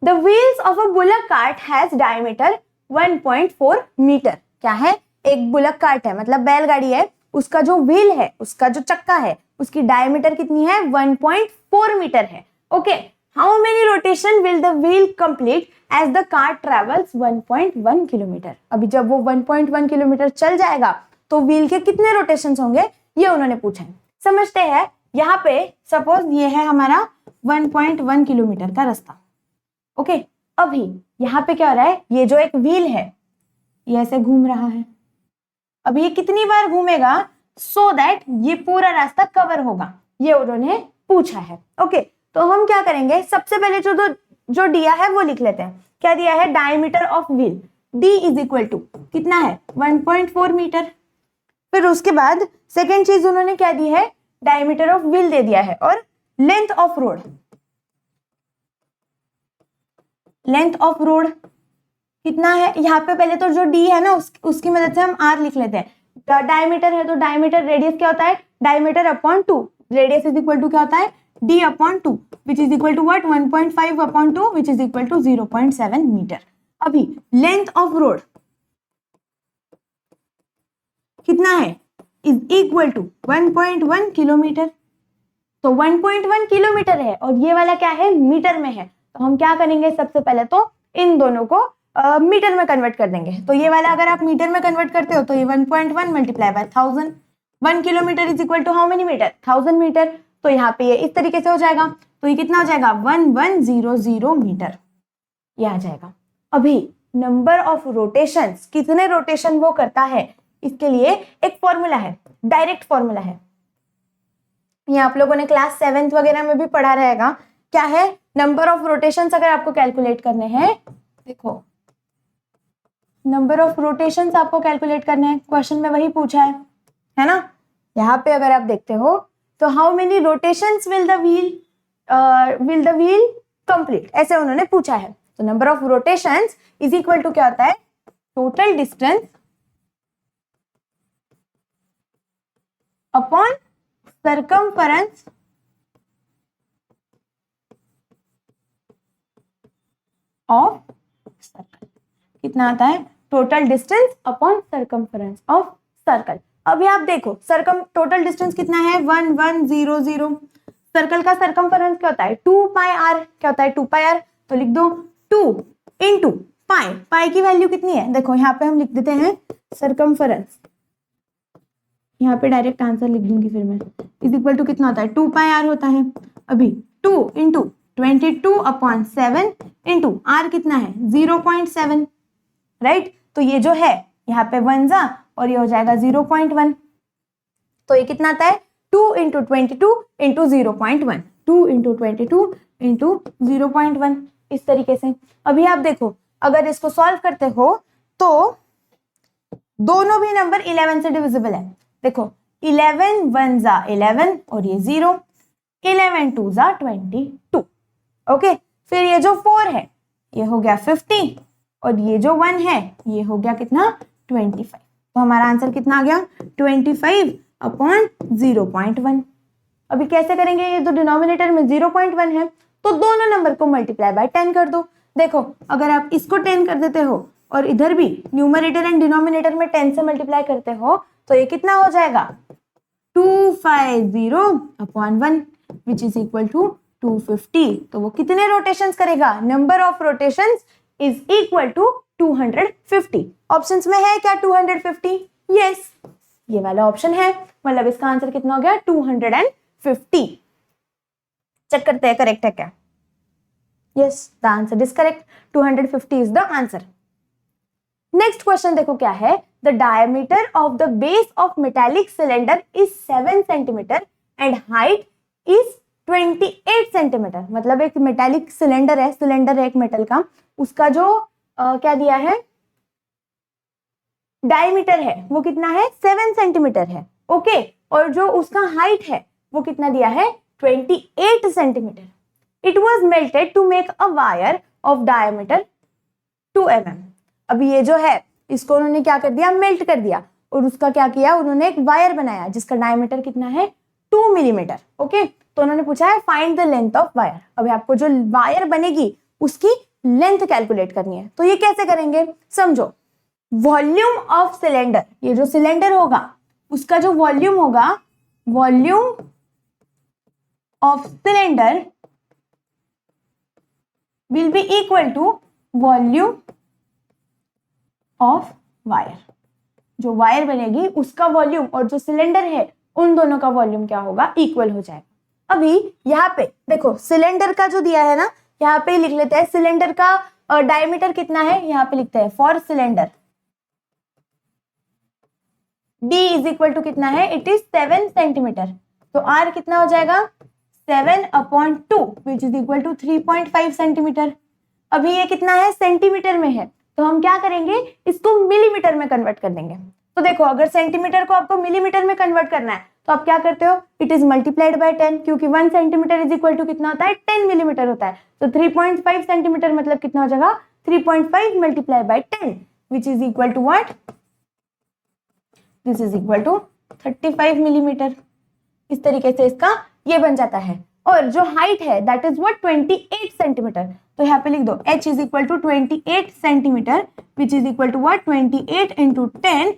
The wheels of a bullock cart has diameter 1.4 metre. क्या है? एक बुलक कार्ट है, मतलब बैलगाड़ी है, उसका जो व्हील है, उसका जो चक्का है, उसकी डायमीटर कितनी है? 1.4 मीटर है। Okay, how many rotation will the wheel complete as the cart travels 1.1 kilometre. अभी जब वो 1.1 किलोमीटर चल जाएगा तो व्हील के कितने रोटेशंस होंगे ये उन्होंने पूछा है। समझते हैं। यहाँ पे सपोज ये है हमारा 1.1 किलोमीटर का रास्ता। ओके, अभी यहाँ पे क्या हो रहा है, ये जो एक व्हील है ये ऐसे घूम रहा है। अब ये कितनी बार घूमेगा सो दैट ये पूरा रास्ता कवर होगा, ये उन्होंने पूछा है। ओके, तो हम क्या करेंगे, सबसे पहले जो दिया है वो लिख लेते हैं। क्या दिया है, diameter of wheel d is equal to कितना है 1.4 मीटर। फिर उसके बाद सेकेंड चीज उन्होंने क्या दी है, डायमीटर ऑफ व्हील दे दिया है, और length of road, length of road कितना है। यहाँ पे पहले तो जो d है ना उसकी मदद से हम r लिख लेते हैं। डायमीटर है तो डायमीटर, रेडियस क्या होता है, diameter upon 2, radius is equal to क्या होता है d upon 2 which is equal to what 1.5 upon 2 which is equal to 0.7 metre. अभी लेंथ ऑफ रोड कितना है, इज इक्वल टू 1.1 किलोमीटर। तो 1.1 किलोमीटर है और ये वाला क्या है, मीटर में है। तो हम क्या करेंगे, सबसे पहले तो इन दोनों को मीटर में कन्वर्ट कर देंगे। तो ये वाला अगर आप मीटर में कन्वर्ट करते हो तो ये 1.1 multiply by 1000, 1 kilometre is equal to how many metre, 1000 metre. तो यहाँ पे ये इस तरीके से हो जाएगा, तो ये कितना हो जाएगा 1100 मीटर, ये आ जाएगा। अभी नंबर ऑफ रोटेशंस, कितने रोटेशन वो करता है, इसके लिए एक फॉर्मूला है, डायरेक्ट फॉर्मूला है। ये आप लोगों ने क्लास 7th वगैरह में भी पढ़ा रहेगा। क्या है, नंबर ऑफ रोटेशंस अगर आपको कैलकुलेट करने हैं, देखो नंबर ऑफ रोटेशंस आपको कैलकुलेट करने हैं, क्वेश्चन में वही पूछा है ना। यहाँ पे अगर आप देखते हो तो how many rotations will the wheel complete, ऐसे उन्होंने पूछा है। तो number of rotations is equal to क्या होता है, total distance upon circumference of circle. कितना आता है, total distance upon circumference of circle. अभी आप देखो टोटल डिस्टेंस कितना है 1100। सर्कल का सर्कमफरेंस क्या होता है 2 पाई आर, क्या होता है 2 पाई आर। तो लिख दो 2 इंटू पाई, पाई की वैल्यू कितनी है, देखो यहाँ पे हम लिख देते हैं सर्कमफरेंस, यहाँ पे डायरेक्ट आंसर लिख दूंगी फिर मैं, इज इक्वल टू कितना होता है 2 पाई आर होता है। अभी 2 इंटू 22/7 इंटू आर कितना है 0.7, राइट। तो ये जो है यहाँ पे 1 जा और ये हो जाएगा 0.1, तो ये कितना आता है 2 इंटू 22 इंटू 0.1, 2 इंटू 22 इंटू 0.1, इस तरीके से। अभी आप देखो अगर इसको सॉल्व करते हो तो दोनों भी नंबर 11 से डिविजिबल है। देखो 11 1 जा 11 और ये 0, 11 2 जा 22। ओके, फिर ये जो 4 है ये हो गया 50 और ये जो 1 है ये हो गया कितना 25। तो हमारा आंसर कितना आ गया 25/0.1। अभी कैसे करेंगे, ये तो डिनोमिनेटर में 0.1 है तो दोनों नंबर को मल्टीप्लाई बाय 10 कर दो। देखो अगर आप इसको 10 कर देते हो और इधर भी न्यूमरेटर एंड डिनोमिनेटर में 10 से मल्टीप्लाई करते हो तो ये कितना हो जाएगा 250/1 विच इज इक्वल टू 250। तो वो कितने रोटेशंस करेगा, number of rotations is equal to 250। Options में है क्या 250, यस ये वाला ऑप्शन है, मतलब इसका आंसर कितना हो गया 250। चेक करते हैं करेक्ट है क्या, yes the answer is correct, 250 is the answer. Next question देखो क्या है, the diameter of the base of metallic cylinder is 7 centimetre and height is 28 centimetre. मतलब एक मेटालिक सिलेंडर है एक मेटल का, उसका जो क्या दिया है डायमीटर है वो कितना है 7 सेंटीमीटर है, ओके। और जो उसका हाइट है वो कितना दिया है 28 centimetre. It was melted to make a wire of diameter 2 mm। अभी ये जो है इसको उन्होंने क्या कर दिया, मेल्ट कर दिया और उसका क्या किया, उन्होंने एक वायर बनाया जिसका डायमीटर कितना है 2 मिलीमीटर, ओके। तो उन्होंने पूछा है find the length of wire. अभी आपको जो वायर बनेगी उसकी लेंथ कैलकुलेट करनी है। तो ये कैसे करेंगे, समझो वॉल्यूम ऑफ सिलेंडर, ये जो सिलेंडर होगा उसका जो वॉल्यूम होगा, volume of cylinder will be equal to volume of wire. जो वायर बनेगी उसका वॉल्यूम और जो सिलेंडर है उन दोनों का वॉल्यूम क्या होगा, इक्वल हो जाएगा। अभी यहाँ पे देखो सिलेंडर का जो दिया है ना, यहाँ पे लिख लेते हैं सिलेंडर का डायमीटर कितना है यहाँ पे लिखते हैं for cylinder, d is equal to कितना है, इट इज 7 सेंटीमीटर। तो r कितना हो जाएगा 7/2 which is equal to 3.5 centimetre. अभी ये कितना है सेंटीमीटर में है, तो हम क्या करेंगे इसको मिलीमीटर में कन्वर्ट कर देंगे। तो देखो अगर सेंटीमीटर को आपको मिलीमीटर में कन्वर्ट करना है तो आप क्या करते हो, इट इज मल्टीप्लाइड बाय 10, क्योंकि 1 सेंटीमीटर इज इक्वल टू कितना होता है 10 मिलीमीटर होता है। तो 3.5 सेंटीमीटर मतलब कितना हो जाएगा 3.5 multiply by 10 which is equal to what, this is equal to 35 millimetre. इस तरीके से इसका ये बन जाता है। और जो हाइट है दैट इज व्हाट 28 सेंटीमीटर। तो यहाँ पे लिख दो h is equal to 28 centimetre which is equal to what 28 into 10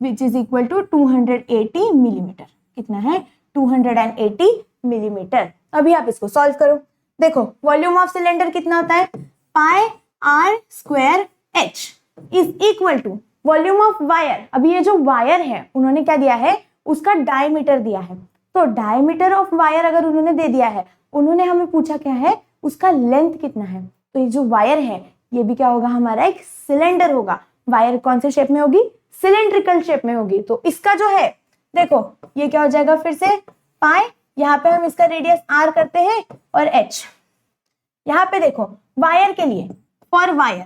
which is equal to 280 millimetre. कितना है 280 मिलीमीटर। अभी आप इसको सॉल्व करो। देखो वॉल्यूम ऑफ सिलेंडर कितना होता है pi r square h is equal to volume of wire. अभी ये जो वायर है उन्होंने क्या दिया है, उसका डायमीटर दिया है। तो डायमीटर ऑफ वायर अगर उन्होंने दे दिया है, उन्होंने हमें पूछा क्या है उसका लेंथ कितना है। तो ये जो वायर है ये भी क्या होगा हमारा एक सिलेंडर होगा। वायर कौन से शेप में होगी, सिलेंड्रिकल शेप में होगी। तो इसका जो है देखो ये क्या हो जाएगा फिर से पाई, यहाँ पे हम इसका रेडियस r करते हैं और h। यहाँ पे देखो वायर के लिए फॉर वायर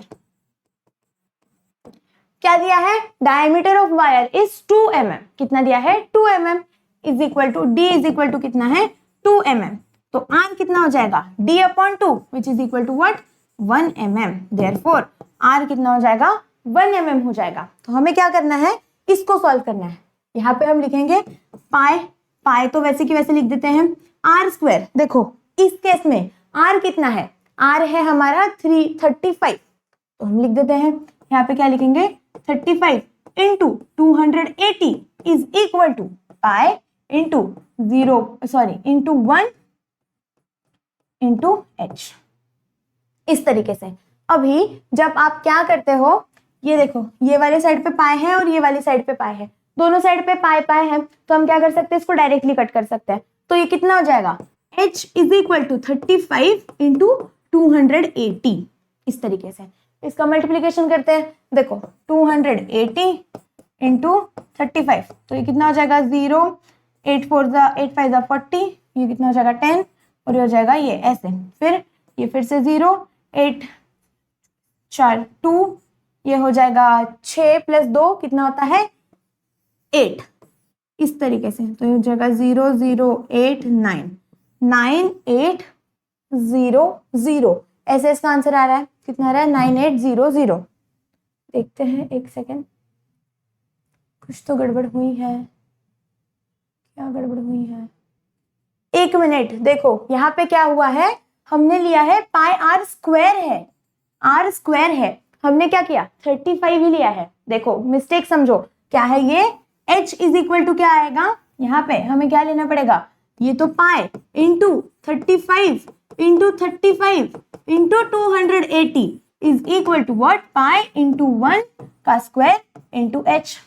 क्या दिया है, diameter of wire is 2 mm। कितना दिया है 2 mm is equal to d is equal to कितना है 2 mm। तो r कितना हो जाएगा d/2 which is equal to what 1 mm। Therefore r कितना हो जाएगा 1 mm हो जाएगा। तो हमें क्या करना है इसको सॉल्व करना है। यहाँ पे हम लिखेंगे पाई, पाई तो वैसे की वैसे लिख देते हैं आर स्क्वायर। देखो इस केस में आर कितना है, आर है हमारा 335। तो हम लिख देते हैं यहाँ पे क्या लिखेंगे 35 into 280 is equal to pi into 1 into h. इस तरीके से अभी जब आप क्या करते हो, ये देखो ये वाले साइड पे पाई है और ये वाली साइड पे पाई है, दोनों साइड पे पाई पाई है, तो हम क्या कर सकते हैं इसको डायरेक्टली कट कर सकते हैं। तो ये कितना हो जाएगा h is equal to 35 into 280। इस तरीके से इसका मल्टीप्लीकेशन करते हैं। देखो 280 इंटू 35, तो ये कितना हो जाएगा 0, 8 5 40, ये कितना हो जाएगा 10 और ये हो जाएगा ये ऐसे। फिर ये फिर से 0, 8 4 2, ये हो जाएगा 6 + 2 कितना होता है 8। इस तरीके से तो ये हो जाएगा 0 0 8 9 9 8 0 0। ऐसे इसका आंसर आ रहा है, कितना आ रहा है 9800। देखते हैं एक सेकेंड, कुछ तो गड़बड़ हुई है, क्या गड़बड़ हुई है, 1 मिनट। देखो यहाँ पे क्या हुआ है, हमने लिया है पाई आर स्क्वायर है, आर स्क्वायर है, हमने क्या किया 35 ही लिया है। देखो मिस्टेक समझो क्या है, ये h इज इक्वल टू क्या आएगा, यहाँ पे हमें क्या लेना पड़ेगा, ये तो pi into 35 into 35 into 280 is equal to what pi into 1 का स्क्वायर इंटू h।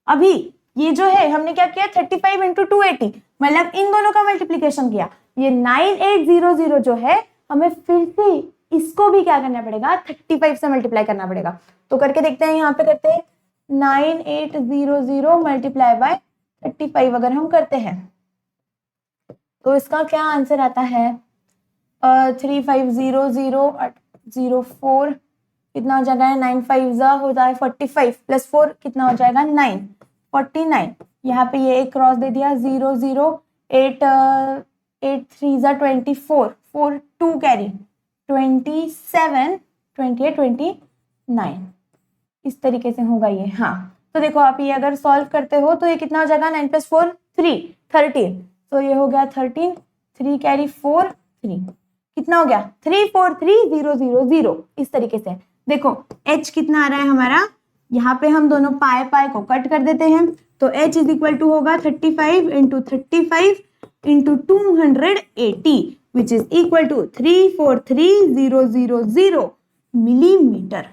अभी ये जो है हमने क्या किया 35 इंटू 280 मतलब इन दोनों का मल्टीप्लीकेशन किया। ये 9800 जो है हमें फिर से इसको भी क्या करना पड़ेगा 35 से मल्टीप्लाई करना पड़ेगा। तो करके देखते हैं, यहाँ पे करते हैं 9800 मल्टीप्लाई बाय 35 अगर हम करते हैं तो इसका क्या आंसर आता है 350004 कितना हो जाएगा 9 5 होता है 45 + 4 कितना हो जाएगा 9 49। यहाँ पे ये एक क्रॉस दे दिया 0 0 8 8 3 24 4 2 कैरी 27 28 29। इस तरीके से होगा ये। हाँ तो देखो आप ये अगर सॉल्व करते हो तो ये कितना हो जाएगा 9 + 4 3 13। तो ये हो गया 13 3 कैरी 4 3 कितना हो गया 343000। इस तरीके से देखो h कितना आ रहा है हमारा, यहाँ पे हम दोनों पाए पाए को कट कर देते हैं तो h इज इक्वल टू होगा 35 into 35 into 280 which is equal to 343000 millimetre.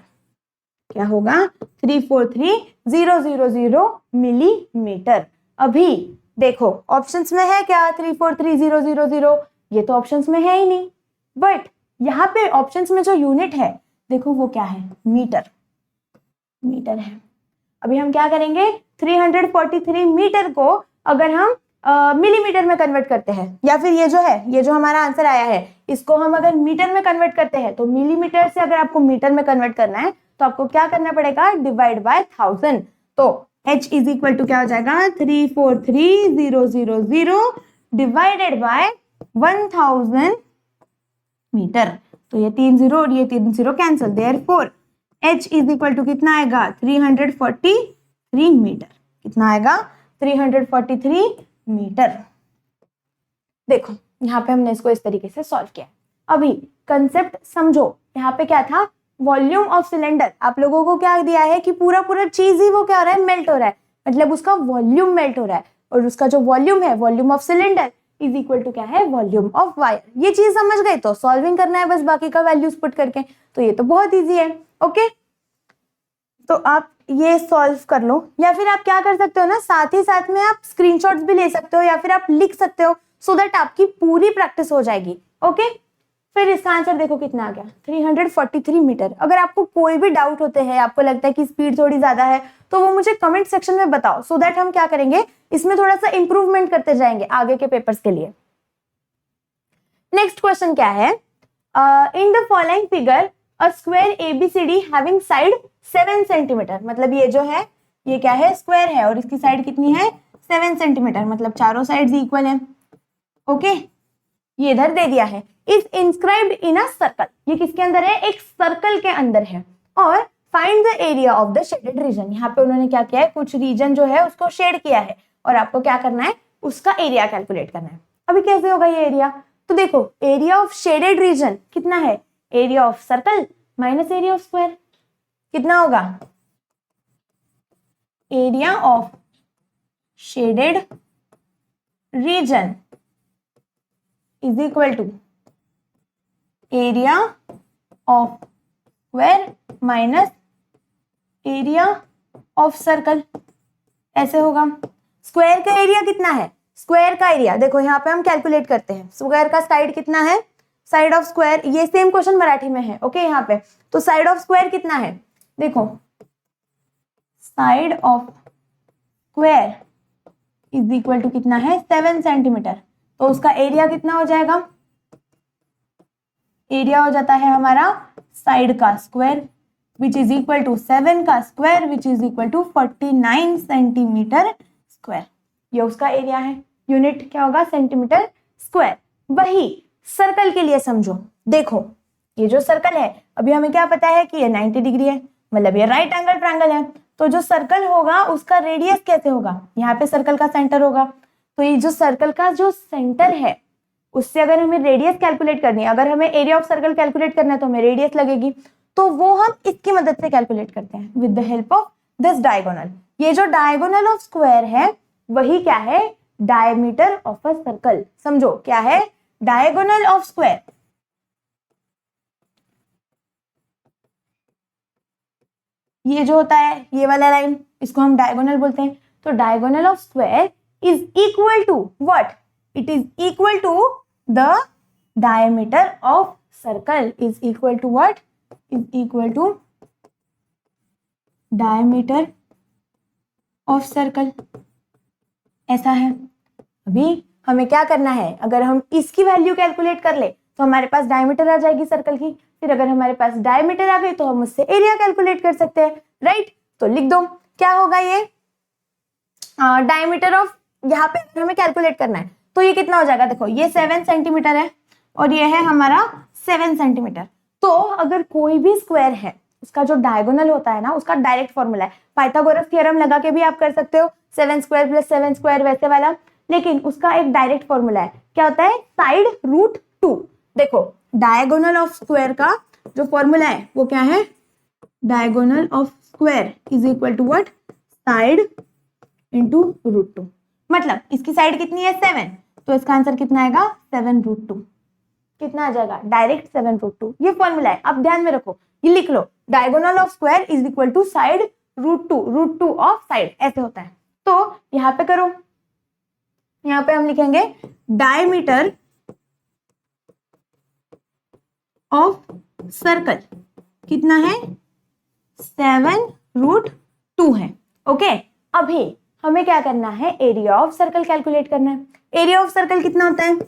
क्या होगा 343000 मिलीमीटर। अभी देखो ऑप्शंस में है क्या 343000, ये तो ऑप्शंस में है ही नहीं। बट यहाँ पे ऑप्शंस में जो यूनिट है देखो वो क्या है, मीटर, मीटर है। अभी हम क्या करेंगे, 343 मीटर को अगर हम मिलीमीटर में कन्वर्ट करते हैं, या फिर ये जो है, ये जो हमारा आंसर आया है, इसको हम अगर मीटर में कन्वर्ट करते हैं, तो मिलीमीटर से अगर आपको मीटर में कन्वर्ट करना है तो आपको क्या करना पड़ेगा, डिवाइड बाय 1000। तो h इज इक्वल टू क्या हो जाएगा, 343000 डिवाइडेड बाय 1000 मीटर। तो ये 3 0 और ये 3 0 cancel, therefore h is equal to कितना आएगा, 343 मीटर। कितना आएगा, 343 मीटर। देखो यहाँ पे हमने इसको इस तरीके से सॉल्व किया। अभी कंसेप्ट समझो, यहाँ पे क्या था, वॉल्यूम ऑफ सिलेंडर। आप लोगों को क्या दिया है कि पूरा पूरा चीज ही वो क्या हो रहा है, मेल्ट हो रहा है, मतलब उसका वॉल्यूम मेल्ट हो रहा है, और उसका जो वॉल्यूम है, volume of cylinder is equal to क्या है, वॉल्यूम ऑफ वायर। ये चीज समझ गए तो सॉल्विंग करना है बस, बाकी का वैल्यूज पुट करके। तो ये तो बहुत ईजी है। ओके, तो आप ये सॉल्व कर लो, या फिर आप क्या कर सकते हो ना, साथ ही साथ में आप स्क्रीनशॉट्स भी ले सकते हो, या फिर आप लिख सकते हो, सो दैट आपकी पूरी प्रैक्टिस हो जाएगी। ओके, फिर इसका आंसर देखो कितना आ गया, 343 मीटर। अगर आपको कोई भी डाउट होते हैं, आपको लगता है कि स्पीड थोड़ी ज्यादा है, तो वो मुझे कमेंट सेक्शन में बताओ, सो दैट हम क्या करेंगे, इसमें थोड़ा सा इंप्रूवमेंट करते जाएंगे आगे के पेपर्स के लिए। नेक्स्ट क्वेश्चन क्या है, in the following figure a square ABCD having side 7 centimetre. मतलब ये जो है, ये क्या है, स्क्वायर है, और इसकी साइड कितनी है, 7 सेंटीमीटर, मतलब चारों साइड्स इक्वल है। ओके, ये इधर दे दिया है, is inscribed in a circle. ये किसके अंदर है, एक सर्कल के अंदर है। और find the area of the shaded region. यहाँ पे उन्होंने क्या किया है, कुछ रीजन जो है उसको शेड किया है, और आपको क्या करना है, उसका एरिया कैलकुलेट करना है। अभी कैसे होगा ये एरिया, तो देखो एरिया ऑफ शेडेड रीजन कितना है, area of circle minus area of square. कितना होगा, area of shaded region is equal to area of square minus area of circle. ऐसे होगा। स्क्वायर का एरिया कितना है, स्क्वायर का एरिया देखो यहाँ पे हम कैलकुलेट करते हैं, स्क्वायर का साइड कितना है, साइड ऑफ स्क्वायर, ये सेम क्वेश्चन मराठी में है। ओके, यहाँ पे तो साइड ऑफ स्क्वायर कितना है, देखो side of square is equal to कितना है, 7 सेंटीमीटर। तो उसका एरिया कितना हो जाएगा, एरिया हो जाता है हमारा साइड का square which is equal to 7 का square which is equal to 49 centimetre square. ये उसका एरिया है, यूनिट क्या होगा, सेंटीमीटर स्क्वायर। वही सर्कल के लिए समझो, देखो ये जो सर्कल है, अभी हमें क्या पता है कि ये 90 डिग्री है, मतलब ये राइट एंगल ट्रायंगल है। तो जो सर्कल होगा उसका रेडियस कैसे होगा, यहाँ पे सर्कल का सेंटर होगा, तो ये जो सर्कल का जो सेंटर है उससे अगर हमें रेडियस कैलकुलेट करनी है, अगर हमें एरिया ऑफ सर्कल कैलकुलेट करना है तो हमें रेडियस लगेगी, तो वो हम इसकी मदद से कैलकुलेट करते हैं with the help of this diagonal. ये जो डायगोनल ऑफ स्क्वायर है वही क्या है, डायमीटर ऑफ अ सर्कल। समझो क्या है, डायगोनल ऑफ स्क्वायर। ये जो होता है ये वाला लाइन, इसको हम डायगोनल बोलते हैं। तो diagonal of square is equal to what, it is equal to the diameter of circle is equal to what, is equal to diameter of circle. ऐसा है। अभी हमें क्या करना है, अगर हम इसकी वैल्यू कैलकुलेट कर ले तो हमारे पास डायमीटर आ जाएगी सर्कल की, फिर अगर हमारे पास डायमीटर आ गई तो हम उससे एरिया कैलकुलेट कर सकते हैं, राइट। तो लिख दो क्या होगा, ये डायमीटर ऑफ, यहाँ पे हमें कैलकुलेट करना है तो ये कितना हो जाएगा, देखो ये 7 सेंटीमीटर है और ये है हमारा 7 सेंटीमीटर। तो अगर कोई भी स्क्वायर है उसका जो डायगोनल होता है ना, उसका डायरेक्ट फॉर्मूला है, पाइथागोरस थ्योरम लगा के भी आप कर सकते हो, 7 स्क्वायर प्लस 7 स्क्वायर वैसे वाला, लेकिन उसका एक डायरेक्ट फॉर्मूला है, क्या होता है, साइड रूट 2। देखो डायगोनल ऑफ स्क्वायर का जो फॉर्मूला है वो क्या है, diagonal of square is equal to what, side into root 2। मतलब इसकी साइड कितनी है, 7, तो इसका आंसर कितना आएगा, 7 रूट 2। कितना आ जाएगा, डायरेक्ट 7 रूट 2। ये फॉर्मूला है, आप ध्यान में रखो, ये लिख लो, diagonal of square is equal to side root 2 of side, ऐसे होता है। तो यहाँ पे करो, यहाँ पे हम लिखेंगे डायमीटर ऑफ सर्कल कितना है 7√2 है। ओके, अभी हमें क्या करना है, एरिया ऑफ सर्कल कैलकुलेट करना है। एरिया ऑफ सर्कल कितना होता है,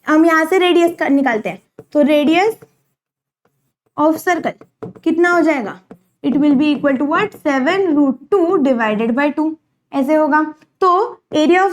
हम यहाँ से रेडियस निकालते हैं, तो रेडियस ऑफ सर्कल कितना हो जाएगा, it will be equal to what, 7√2 divided by 2 ऐसे होगा। तो एरिया ऑफ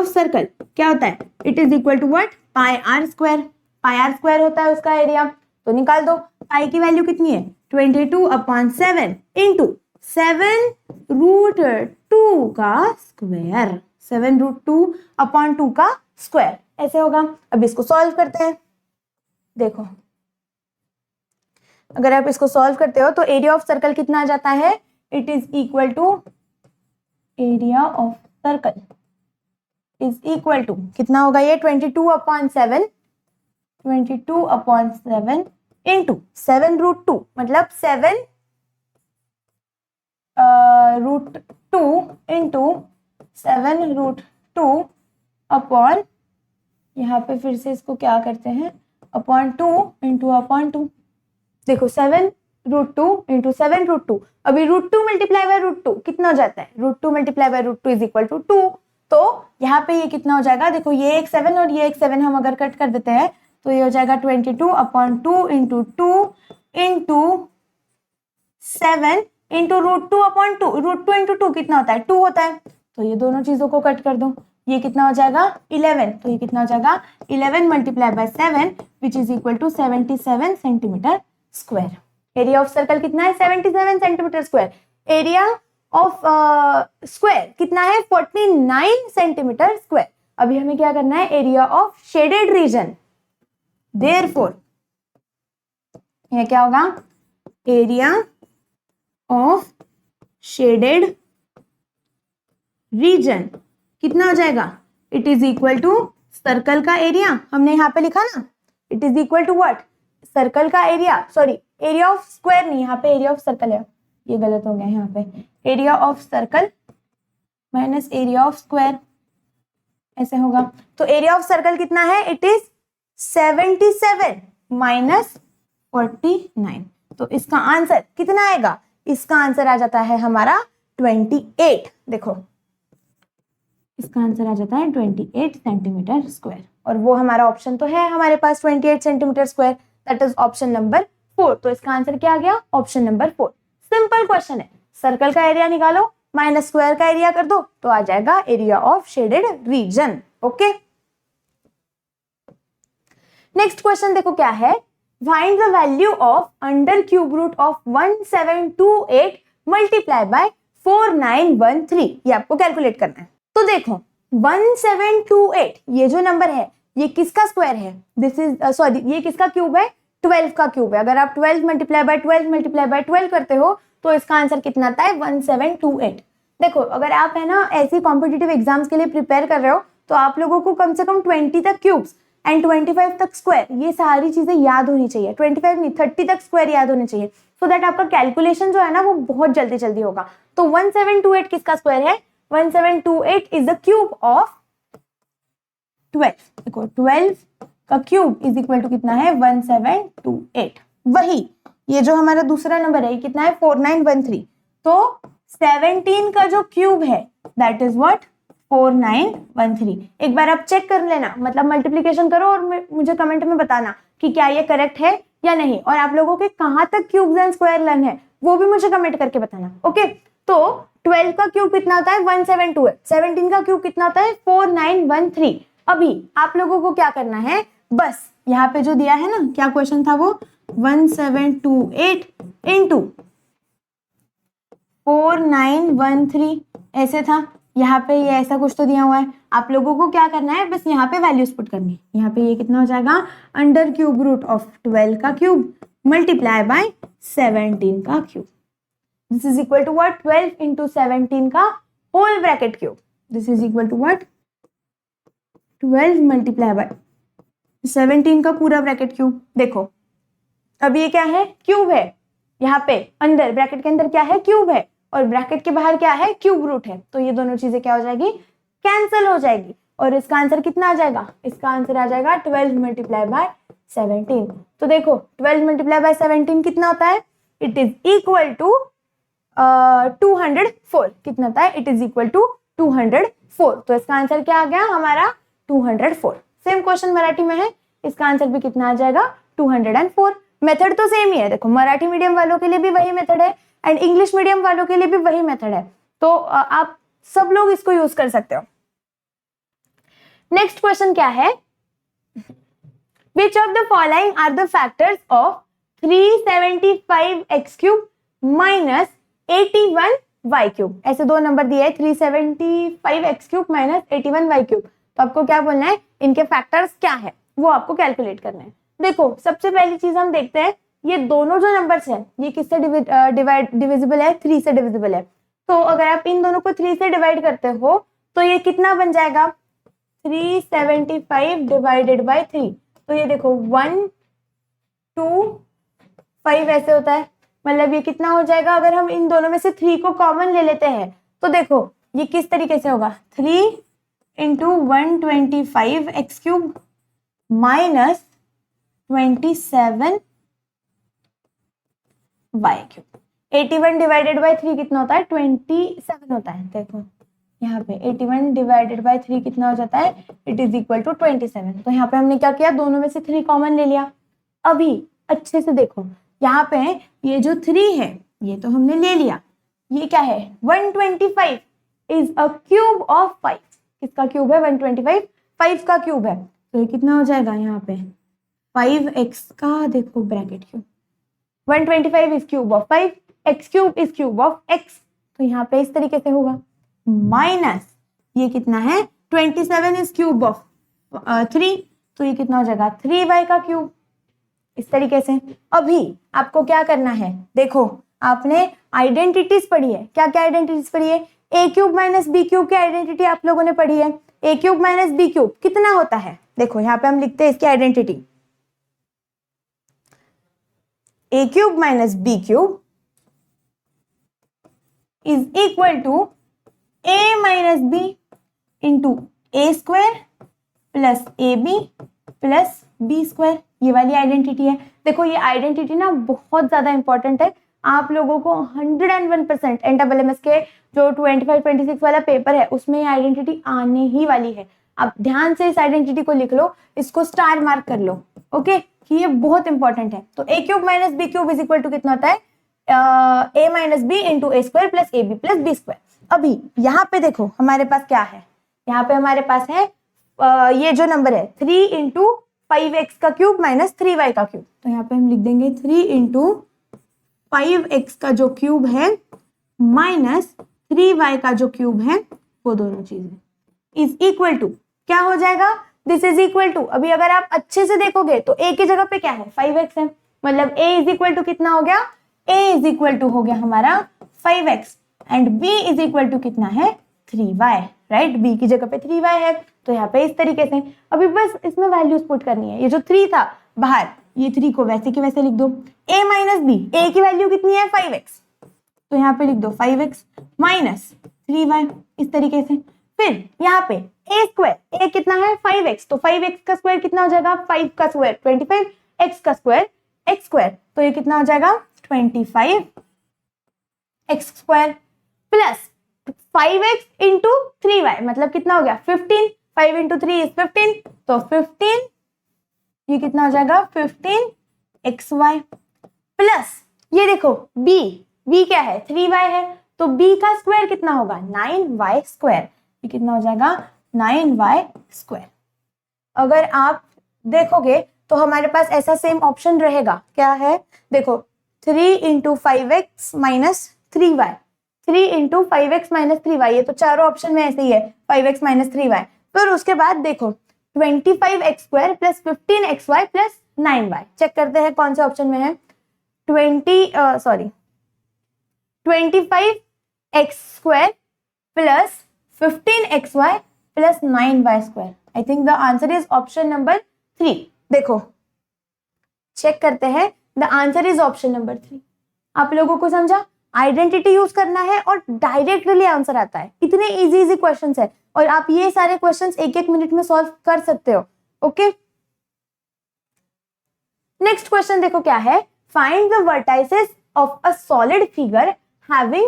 सर्कल क्या होता है, it is equal to what, pi r square होता है उसका एरिया। तो निकाल दो, पाई की वैल्यू कितनी है 22/7 इंटू 7√2 का स्क्वायर, 7√2/2 का स्क्वायर ऐसे होगा। अब इसको सॉल्व करते हैं। देखो अगर आप इसको सॉल्व करते हो तो एरिया ऑफ सर्कल कितना आ जाता है, it is equal to area of circle is equal to कितना होगा ये 22/7 इंटू 7√2 मतलब 7√2 इंटू 7√2 अपॉन, यहाँ पे फिर से इसको क्या करते हैं, अपॉन 2 इंटू अपॉन 2। देखो 7√2 इंटू 7√2, अभी √2 मल्टीप्लाई बाय √2 कितना हो जाता है, √2 multiply by √2 is equal to 2। तो यहाँ पे ये कितना हो जाएगा, देखो ये एक 7 और ये एक 7 हम अगर कट कर देते हैं तो ये हो जाएगा 22/2 इंटू 2 इंटू 7 इंटू √2/2, √2 इंटू 2 कितना होता है 2 होता है। तो ये दोनों चीजों को कट कर दो, ये कितना हो जाएगा 11, तो ये कितना हो जाएगा 11 multiply by 7 which is equal to 77 centimetre square. Area of circle कितना है 77 centimetre square. Area of square कितना है 49 सेंटीमीटर स्क्वायर। अभी हमें क्या करना है, area of shaded reason, therefore ये क्या होगा, एरिया ऑफ शेडेड रीजन कितना हो जाएगा, it is equal to circle का एरिया, हमने यहाँ पे लिखा ना, it is equal to what, circle का area, sorry area of square नहीं, यहाँ पे एरिया ऑफ सर्कल है, ये गलत हो गया यहाँ पे, area of circle minus area of square ऐसे होगा। तो एरिया ऑफ सर्कल कितना है, इट इज 77 माइनस 49। तो इसका आंसर कितना आएगा, इसका आंसर आ जाता है हमारा 28। देखो इसका आंसर आ जाता है 28 सेंटीमीटर स्क्वायर, और वो हमारा ऑप्शन तो है हमारे पास 28 centimetre square, that is option number 4। तो इसका आंसर क्या आ गया, ऑप्शन नंबर 4। सिंपल क्वेश्चन है, सर्कल का एरिया निकालो माइनस स्क्वायर का एरिया कर दो तो आ जाएगा area of shaded region. Okay, next question देखो क्या है, find the value of under cube root of 1728 multiply by 4913। ये आपको कैलकुलेट करना है। तो देखो 1728 ये जो नंबर है ये किसका स्क्वायर है, दिस इज सॉरी ये किसका क्यूब है, 12 का क्यूब है। अगर आप 12 मल्टीप्लाई बाय 12 मल्टीप्लाई बाय 12 करते हो तो इसका आंसर कितना आता है 1728। देखो अगर आप है ना ऐसी कॉम्पिटिटिव एग्जाम्स के लिए प्रिपेयर कर रहे हो तो आप लोगों को कम से कम 20 तक क्यूब्स एंड 25 तक स्क्वायर, ये सारी चीजें याद होनी चाहिए। 25 नहीं 30 तक स्क्वायर याद होने चाहिए, सो दैट आपका कैलकुलेशन जो है ना वो बहुत जल्दी जल्दी होगा। तो 1728 किसका स्क्वायर है, 1728 इज द क्यूब ऑफ 12। देखो 12 का क्यूब इज इक्वल टू कितना है 1728। वही ये जो हमारा दूसरा नंबर है कितना है 4913। तो 17 का जो क्यूब है दैट इज व्हाट 4913। एक बार आप चेक कर लेना, मतलब मल्टीप्लीकेशन करो और मुझे कमेंट में बताना कि क्या ये करेक्ट है या नहीं, और आप लोगों के कहां तक क्यूब्स एंड स्क्वायर लर्न है वो भी मुझे कमेंट करके बताना। ओके, तो 12 का क्यूब कितना होता है 1728, 17 का क्यूब कितना होता है 4913। अभी आप लोगों को क्या करना है, बस यहाँ पे जो दिया है ना, क्या क्वेश्चन था वो 1728 इंटू 4913 ऐसे था, यहाँ पे ये ऐसा कुछ तो दिया हुआ है। आप लोगों को क्या करना है, बस यहाँ पे वैल्यूज पुट करनी है। यहाँ पे ये कितना हो जाएगा अंडर क्यूब रूट ऑफ 12 का क्यूब मल्टीप्लाई बाय 17 का cube, this is equal to what 12 into 17 का whole bracket cube, this is equal to what 12 multiply by 17 का पूरा ब्रैकेट क्यूब। देखो अब ये क्या है, क्यूब है, यहाँ पे अंदर ब्रैकेट के अंदर क्या है क्यूब है, और ब्रैकेट के बाहर क्या है क्यूब रूट है। तो ये दोनों चीजें क्या हो जाएगी, कैंसिल हो जाएगी, और इसका आंसर कितना आ जाएगा, इसका आंसर आ जाएगा 12 मल्टीप्लाई बाय 17। तो देखो 12 मल्टीप्लाई बाय 17 कितना होता है, इट इज इक्वल टू 204। कितना होता है, इट इज इक्वल टू 204। तो इसका आंसर क्या आ गया हमारा 204। सेम क्वेश्चन मराठी में है, इसका आंसर भी कितना आ जाएगा 204। मेथड तो सेम ही है, देखो मराठी मीडियम वालों के लिए भी वही मेथड है एंड इंग्लिश मीडियम वालों के लिए भी वही मेथड है, तो आप सब लोग इसको यूज कर सकते हो। नेक्स्ट क्वेश्चन क्या है, Which of the following are the factors of 375x cube minus 81y cube? ऐसे दो नंबर दिए है 375x cube minus 81y cube। तो आपको क्या बोलना है, इनके फैक्टर्स क्या है वो आपको कैलकुलेट करना है। देखो सबसे पहली चीज हम देखते हैं, ये दोनों जो नंबर्स हैं ये किससे डिविजिबल है, 3 से डिविजिबल है। तो अगर आप इन दोनों को 3 से डिवाइड करते हो तो ये कितना बन जाएगा, 375 डिवाइडेड बाय 3। तो ये देखो 1 2 5 ऐसे होता है, मतलब ये कितना हो जाएगा, अगर हम इन दोनों में से 3 को कॉमन ले लेते हैं तो देखो ये किस तरीके से होगा, 3 into 125 x cube minus 27 y cube. 81 divided by 3 कितना होता है, 27 होता है। देखो यहाँ पे 81 डिवाइडेड बाय 3 कितना हो जाता है, इट इज इक्वल टू 27। तो यहाँ पे हमने क्या किया, दोनों में से 3 कॉमन ले लिया। अभी अच्छे से देखो यहाँ पे ये जो 3 है ये तो हमने ले लिया, ये क्या है 125 इज अ क्यूब ऑफ 5। किसका क्यूब है 125, 5 का क्यूब है। तो ये कितना हो जाएगा यहाँ पे 5x का, देखो bracket cube, 125 is cube of 5, x cube is cube of x। तो यहाँ पे इस तरीके से होगा, माइनस ये कितना है 27 इज क्यूब ऑफ 3, तो ये कितना हो जाएगा 3y का क्यूब, इस तरीके से। अभी आपको क्या करना है, देखो आपने आइडेंटिटीज पढ़ी है, क्या क्या आइडेंटिटीज पढ़ी है, a cube minus b cube की आइडेंटिटी आप लोगों ने पढ़ी है। a cube minus b cube कितना होता है, देखो यहाँ पे हम लिखते हैं इसकी identity, a cube minus b cube is equal to a minus b into a square plus a b plus b square. ये वाली आइडेंटिटी है। देखो ये आइडेंटिटी ना बहुत ज्यादा इंपॉर्टेंट है, आप लोगों को 101% NMMS के जो 25-26 वाला पेपर है उसमें ये आइडेंटिटी आने ही वाली है। आप ध्यान से इस आइडेंटिटी को लिख लो, इसको स्टार मार्क कर लो, ओके, कि ये बहुत इंपॉर्टेंट है। तो a cube minus b cube is equal to कितना होता है, a minus b into a square plus a b plus b square. अभी यहाँ पे देखो हमारे पास क्या है, यहाँ पे हमारे पास है ये जो नंबर है 3 इंटू 5x का क्यूब माइनस 3y का क्यूब। तो यहाँ पे हम लिख देंगे 3 इंटू 5x का जो क्यूब है माइनस 3y का जो क्यूब है, वो दोनों चीजें इज इक्वल टू क्या हो जाएगा, दिस इज इक्वल टू, अभी अगर आप अच्छे से देखोगे तो a की जगह पे क्या है 5x है, मतलब a इज इक्वल टू कितना हो गया, a इज इक्वल टू हो गया हमारा 5x and b is equal to कितना है 3y, राइट। b की जगह पे 3y है, तो यहाँ पे इस तरीके से अभी बस इसमें वैल्यूज पुट करनी है। ये जो 3 था बाहर, ये 3 को वैसे के वैसे लिख दो, a माइनस बी, a की वैल्यू कितनी है 5x, तो यहाँ पे लिख दो 5x माइनस 3y, इस तरीके से। फिर यहाँ पे a स्क्वायर, a कितना है 5x, तो 5x का स्क्वायर कितना हो जाएगा, 5 का स्क्वायर 25, x का स्क्वायर x स्क्वायर, तो ये कितना हो जाएगा 25 x square plus 5x into 3y, मतलब कितना हो गया 15, 5 इंटू 3 इज 15, तो 15 ये कितना हो जाएगा 15xy प्लस ये देखो b क्या है 3y है, तो b का स्क्वायर कितना होगा 9y स्क्वायर, ये कितना हो जाएगा 9y स्क्वायर। अगर आप देखोगे तो हमारे पास ऐसा सेम ऑप्शन रहेगा, क्या है देखो 3 into 5x minus 3y, 3 into 5x minus 3y, ये तो चारों ऑप्शन में ऐसे ही है 5x माइनस 3y। फिर उसके बाद देखो 25x square plus 15xy plus 9y, check करते हैं कौन से ऑप्शन में है, 25x square plus 15xy plus 9y square. I think the answer is option number 3। देखो चेक करते हैं, the answer is option number 3। आप लोगों को समझा, आइडेंटिटी यूज करना है और डायरेक्टली आंसर आता है। इतने इजी क्वेश्चंस है और आप ये सारे क्वेश्चंस 1-1 मिनट में सॉल्व कर सकते हो, ओके। नेक्स्ट क्वेश्चन देखो क्या है, find the vertices of a solid figure having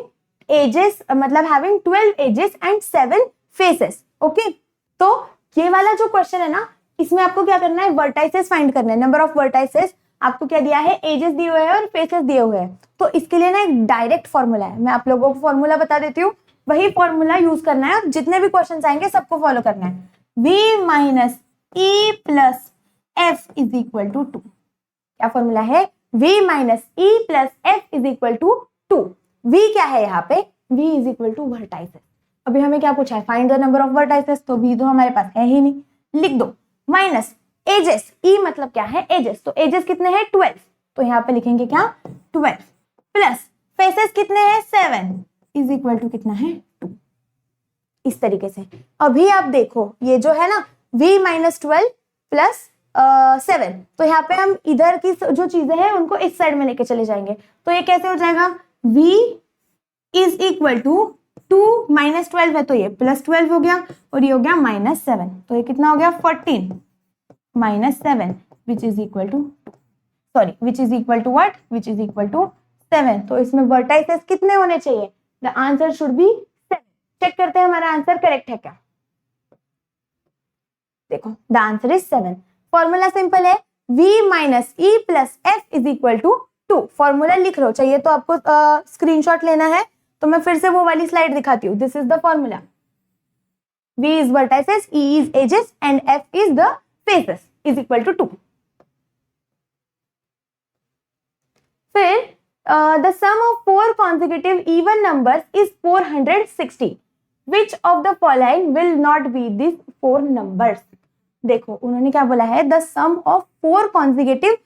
edges, मतलब having 12 edges and 7 faces. Okay, तो ये वाला जो क्वेश्चन है ना, इसमें आपको क्या करना है, वर्टाइसेस फाइंड करना है, नंबर ऑफ वर्टाइसेस आपको क्या दिया है, एजेस दिए हुए हैं और फेसेस दिए हुए हैं। तो इसके लिए ना एक डायरेक्ट फॉर्मूला है, मैं आप लोगों को फॉर्मूला बता देती हूँ, वही फॉर्मूला यूज करना है और जितने भी क्वेश्चन आएंगे सबको फॉलो करना है। v minus E plus F is equal to 2। क्या फॉर्मूला है, v minus E plus F is equal to 2। v क्या है यहाँ पे, v is equal to vertices. अभी हमें क्या पूछा है, find the number of vertices, तो v तो हमारे पास है ही नहीं, लिख दो। माइनस एजेस, ई मतलब क्या है, एजेस, तो एजेस कितने हैं 12, तो यहाँ पे लिखेंगे क्या 12, प्लस फेसेस कितने हैं 7 इज इक्वल टू कितना है 2। इस तरीके से अभी आप देखो ये जो है ना v माइनस 12 प्लस 7, तो यहाँ पे हम इधर की जो चीजें हैं उनको इस साइड में लेके चले जाएंगे, तो ये कैसे हो जाएगा, v is equal to 2 minus 12 है तो ये प्लस 12 हो गया और ये हो गया माइनस 7, तो ये कितना हो गया 14 minus 7 which is equal to, sorry which is equal to what, which is equal to 7। तो इसमें वर्टाइसेस कितने होने चाहिए, the answer should be 7। Check करते हैं हमारा आंसर करेक्ट है क्या, देखो the answer is 7। Formula simple है, v minus E plus F is equal to 2। Formula लिख लो, चाहिए तो आपको स्क्रीनशॉट लेना है, तो मैं फिर से वो वाली स्लाइड दिखाती हूँ। This is the formula, v is vertices, e is edges and f is the faces is equal to 2. फिर the sum of 4 consecutive even numbers is 460. Which of the following will not be these 4 numbers? देखो उन्होंने क्या बोला है, the sum of 4 consecutive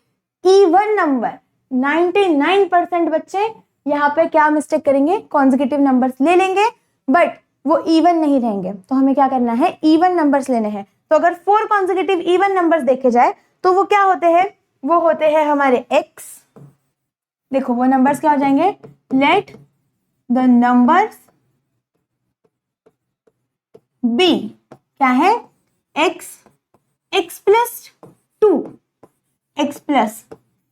even number। 99% बच्चे यहाँ पे क्या मिस्टेक करेंगे, कॉन्जिक्यूटिव नंबर्स ले लेंगे बट वो इवन नहीं रहेंगे, तो हमें क्या करना है, इवन नंबर्स लेने हैं। तो अगर 4 कॉन्जिक्यूटिव इवन नंबर्स देखे जाए तो वो क्या होते हैं, वो होते हैं हमारे x, देखो वो नंबर्स क्या हो जाएंगे, लेट द नंबर्स बी क्या है, x, x plus 2, x plus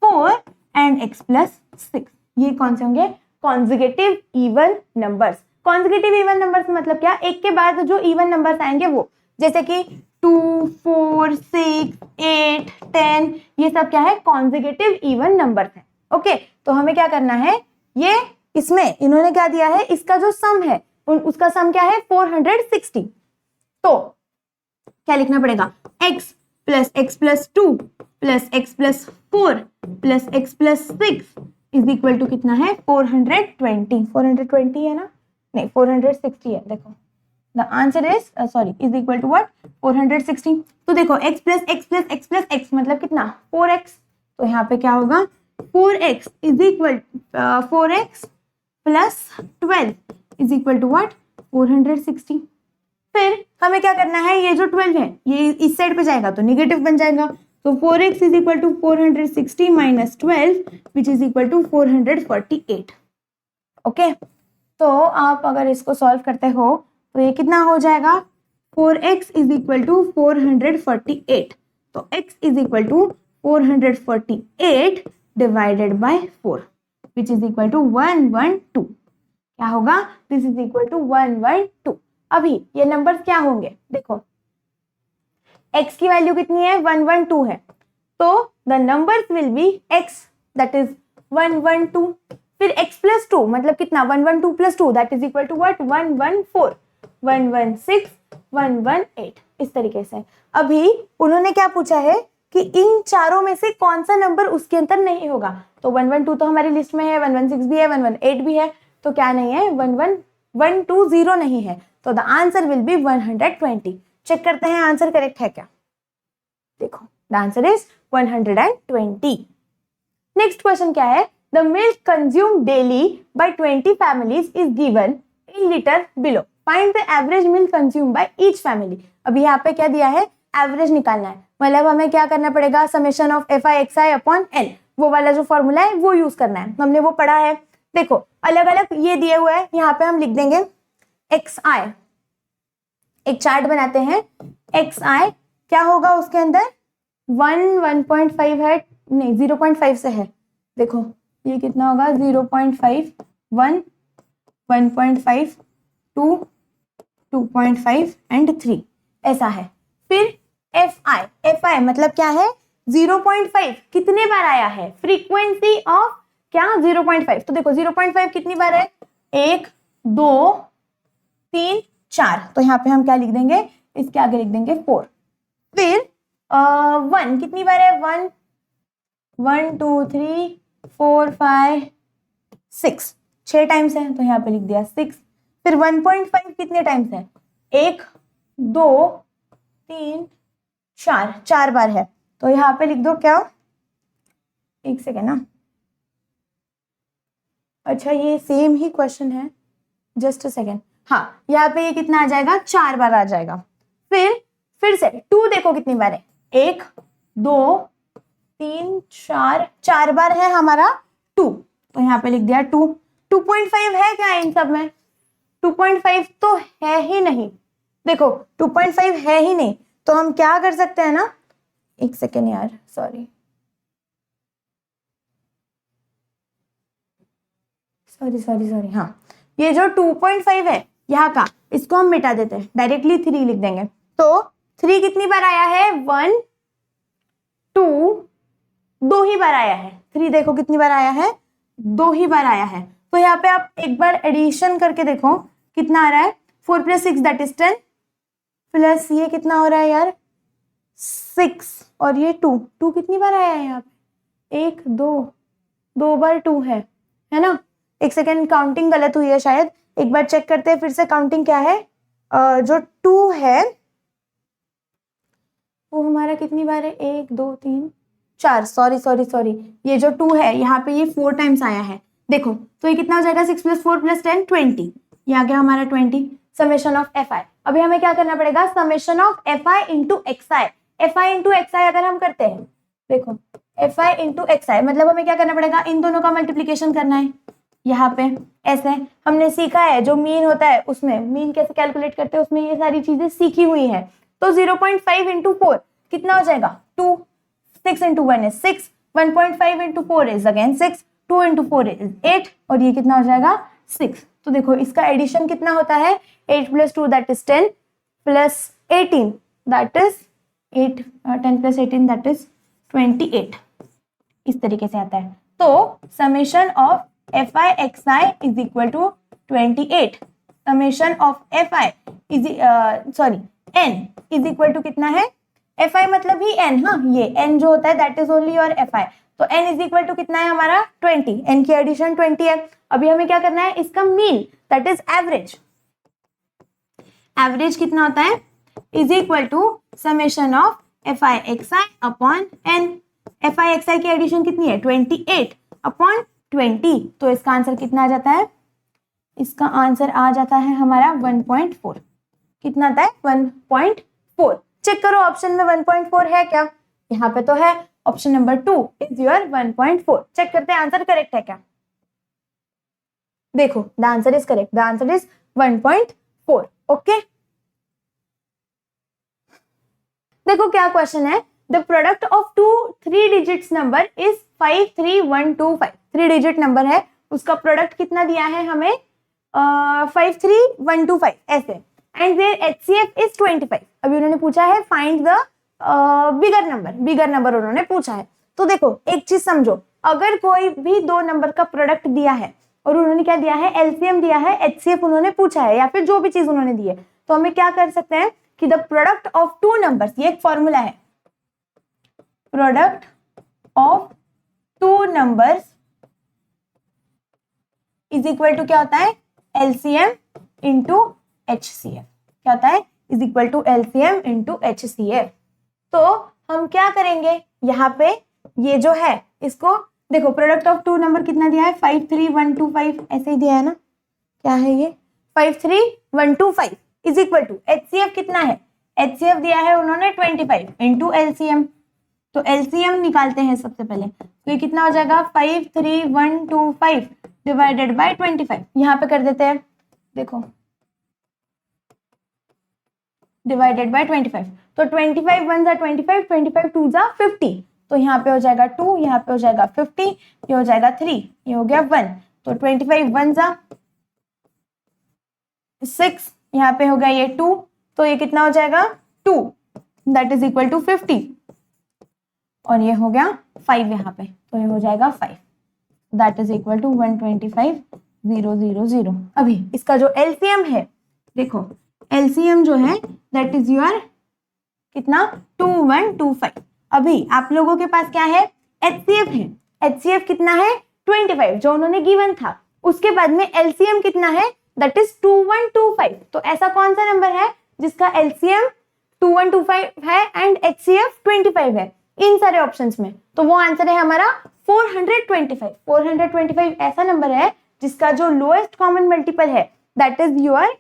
4 and x plus 6। ये कौन से होंगे, consecutive even numbers. Consecutive even numbers मतलब क्या, एक के बाद जो इवन नंबर्स आएंगे वो, जैसे कि 2, 4, 6, 8, 10, ये सब क्या है, कॉन्जिक्यूटिव इवन नंबर्स है। ओके, तो हमें क्या करना है, ये इसमें इन्होंने क्या दिया है, इसका जो सम है उसका सम क्या है 460। तो क्या लिखना पड़ेगा, x plus x plus 2 plus x plus 4 plus x plus 6 is equal to कितना है 420। 420 है ना, नहीं 460 है, देखो the answer is sorry is equal to what 460। तो देखो x plus x plus x plus x मतलब कितना 4x, तो यहाँ पे क्या होगा 4x is equal 4x plus 12 is equal to what 460। फिर हमें क्या करना है, ये जो 12 है ये इस साइड पे जाएगा तो निगेटिव बन जाएगा, तो 4x is equal to 460 minus 12 which is equal to 448। Okay, तो आप अगर इसको सॉल्व करते हो तो ये कितना हो जाएगा, 4x इज इक्वल टू 448, तो x is equal to 448 divided by 4 which is equal to 112। क्या होगा, दिस इज इक्वल टू 112। अभी ये नंबर्स क्या होंगे, देखो x की वैल्यू कितनी है 112 है, तो the numbers will be x that is 112। फिर x प्लस 2 मतलब कितना 112 plus 2 that is equal to what 114, 116, 118। इस तरीके से अभी उन्होंने क्या पूछा है कि इन चारों में से कौन सा नंबर उसके अंदर नहीं होगा, तो 112 तो हमारी लिस्ट में है, 116 भी है, 118 भी है, तो क्या नहीं है 11120 नहीं है, तो the answer will be 120। Check करते हैं आंसर करेक्ट है क्या, देखो the answer is 120। Next question क्या है, the milk consume daily by 20 families is given in litre below, find the average milk consume by each family. अभी यहाँ पे क्या दिया है, एवरेज निकालना है, मतलब हमें क्या करना पड़ेगा, summation of F I x i upon L, वो वाला जो फॉर्मूला है वो यूज करना है, हमने वो पढ़ा है। देखो अलग अलग ये दिए हुए हैं, यहाँ पे हम लिख देंगे एक्स आई, एक चार्ट बनाते हैं, एक्स आई क्या होगा उसके अंदर 1, 1.5 है, नहीं 0.5 से है, देखो ये कितना होगा 0.5, 1, 1.5, 2, 2.5 एंड 3 ऐसा है। फिर एफ आई मतलब क्या है 0.5 कितने बार आया है, फ्रीक्वेंसी ऑफ क्या 0.5। तो देखो 0.5 कितनी बार है, 1, 2, 3, 4, तो यहाँ पे हम क्या लिख देंगे, इसके आगे लिख देंगे 4। फिर 1 कितनी बार है, 1, 1, 2, 3, 4, 5, 6, 6 टाइम्स है, तो यहाँ पे लिख दिया 6। फिर 1.5 कितने टाइम्स है, 1, 2, 3, 4, 4 बार है, तो यहाँ पे लिख दो क्या, एक सेकेंड ना, अच्छा ये सेम ही क्वेश्चन है, जस्ट अ सेकेंड, हाँ यहाँ पे ये कितना आ जाएगा, 4 बार आ जाएगा। फिर से 2 देखो कितनी बार है, 1, 2, 3, 4, 4 बार है हमारा 2, तो यहाँ पे लिख दिया 2। 2.5 है क्या इन सब में, 2.5 तो है ही नहीं, देखो 2.5 है ही नहीं, तो हम क्या कर सकते हैं ना, एक सेकेंड यार सॉरी, हाँ ये जो 2.5 है यहाँ का, इसको हम मिटा देते हैं, डायरेक्टली 3 लिख देंगे। तो 3 कितनी बार आया है, 1, 2, 2 ही बार आया है, 3 देखो कितनी बार आया है, 2 ही बार आया है। तो यहाँ पे आप एक बार एडिशन करके देखो कितना आ रहा है, 4 + 6 दैट इज 10, प्लस ये कितना हो रहा है यार 6, और ये 2 कितनी बार आया है यहाँ पे, 1, 2 बार 2 है ना। एक सेकेंड काउंटिंग गलत हुई है शायद, एक बार चेक करते हैं फिर से काउंटिंग क्या है। जो 2 है वो हमारा कितनी बार है, 1, 2, 3, 4, सॉरी, ये जो 2 है यहाँ पे ये 4 टाइम्स आया है, देखो तो ये कितना हो जाएगा, 6 + 4 + 10 20, ये आ गया हमारा 20। समेशन ऑफ एफ आई, अभी हमें क्या करना पड़ेगा, summation of F i into x i. F i into x i अगर हम करते हैं, देखो f i into x i मतलब हमें क्या करना पड़ेगा, इन दोनों का मल्टीप्लीकेशन करना है। यहाँ पे ऐसे हमने सीखा है, जो मीन होता है उसमें मीन कैसे कैलकुलेट करते हैं, उसमें ये सारी चीजें सीखी हुई है। तो 0.5 × 4 कितना हो जाएगा, 2, 6 × 1 is 6, 1.5 × 4 is again 6, 2 × 4 is 8, और ये कितना हो जाएगा 6। तो देखो इसका एडिशन कितना होता है, 8 + 2 that is 10 plus 18 that is 8, 10 + 18 that is 28, इस तरीके से आता है। तो summation of F I x I is equal to 28, summation of F I is sorry N is equal to कितना है, एफ आई मतलब ही एन, हाँ ये एन जो होता है that is only your F I, तो एन इज इक्वल टू कितना है हमारा 20, एन की एडिशन 20 है। अभी हमें क्या करना है, इसका mean that is average, average कितना होता है, is equal to summation of F I x i upon n. F I x i की एडिशन कितनी है 28 अपॉन 20, तो इसका आंसर कितना आ जाता है, इसका आंसर आ जाता है हमारा 1.4। कितना आता है 1.4। चेक करो ऑप्शन में 1.4 है क्या, यहाँ पे तो है, option number 2 is your 1.4। Check करते हैं आंसर करेक्ट है क्या, देखो the answer is correct, the answer is 1.4। Okay देखो क्या क्वेश्चन है, the product of 2 3 digits number is 53125। 3 digit number है, उसका प्रोडक्ट कितना दिया है हमें 53125 ऐसे, एंड देयर एचसीएफ इज 25। अभी उन्होंने पूछा है फाइंड द बिगर नंबर उन्होंने पूछा है। तो देखो एक चीज समझो, अगर कोई भी 2 नंबर का प्रोडक्ट दिया है और उन्होंने क्या दिया है, एलसीएम दिया है, एचसीएफ उन्होंने पूछा है, या फिर जो भी चीज उन्होंने दी है, तो हमें क्या कर सकते हैं कि द प्रोडक्ट ऑफ 2 नंबर्स, ये एक फॉर्मूला है, product of 2 numbers is equal to क्या होता है, एलसीएम इंटू एचसीएफ। क्या होता है, is equal to LCM into HCF. तो हम क्या करेंगे, यहाँ पे ये जो है इसको देखो, प्रोडक्ट ऑफ 2 नंबर कितना दिया है 53125 ऐसे ही दिया है ना, क्या है ये 53125 इज इक्वल टू एचसीएफ कितना है, एचसीएफ दिया है उन्होंने 25 इंटू एलसीएम। तो एलसीएम निकालते हैं सबसे पहले, तो ये कितना हो जाएगा 53125 डिवाइडेड बाय 25, यहाँ पे कर देते हैं, देखो डिवाइडेड बाय 25, तो 25 1 जा 25, 25 2 जा 50, तो यहाँ पे हो जाएगा 2, यहाँ पे हो जाएगा 50, ये हो जाएगा 3, ये हो गया 1, तो 25 1 जा 6, यहाँ पे हो गया ये 2, तो ये कितना हो जाएगा 2, दैट इज इक्वल टू 50, और ये हो गया 5 यहाँ पे, तो ये हो जाएगा 5, दैट इज इक्वल टू 125 0 0 0। अभी इसका जो एलसीएम है, देखो एलसीएम जो है दैट इज योर कितना 2125। अभी आप लोगों के पास क्या है, एचसीएफ है, एचसीएफ कितना है 25 जो उन्होंने गिवन था, उसके बाद में एलसीएम कितना है दैट इज 2125। तो ऐसा कौन सा नंबर है जिसका एलसीएम 2125 है एंड एचसीएफ 25 है इन सारे ऑप्शंस में, तो वो आंसर है हमारा 425। 425 ऐसा नंबर है जिसका जो लोएस्ट कॉमन मल्टीपल है दैट इज योर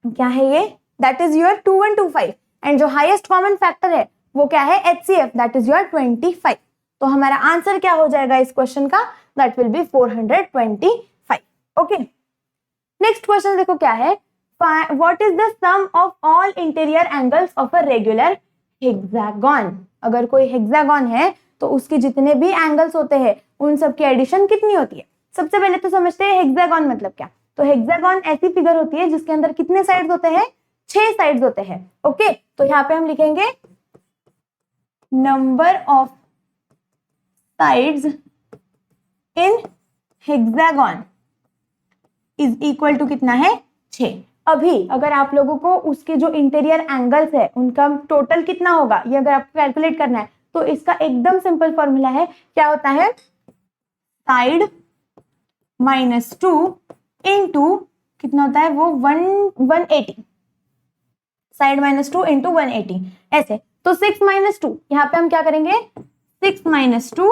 क्या है ये, दैट इज योर 2125, एंड जो हाईएस्ट कॉमन फैक्टर है वो क्या है एचसीएफ, दैट इज योर 25। तो हमारा आंसर क्या हो जाएगा इस क्वेश्चन का, that will be 425। Okay, next question देखो क्या है, what is the sum of all interior angles of a regular hexagon. अगर कोई हेक्सागन है तो उसके जितने भी एंगल्स होते हैं उन सब की एडिशन कितनी होती है। सबसे पहले तो समझते हैं हेक्सागन मतलब क्या। तो हेक्सागन ऐसी फिगर होती है जिसके अंदर कितने साइड्स होते हैं, 6 साइड्स होते हैं। ओके, तो यहाँ पे हम लिखेंगे number of sides in hexagon is equal to कितना है 6। अभी अगर आप लोगों को उसके जो इंटीरियर एंगल्स है उनका टोटल कितना होगा ये अगर आपको कैलकुलेट करना है तो इसका एकदम सिंपल फॉर्मूला है, क्या होता है साइड -2 इंटू कितना होता है वो 180, साइड -2 इंटू 180 ऐसे। तो 6 - 2 यहाँ पे हम क्या करेंगे 6 - 2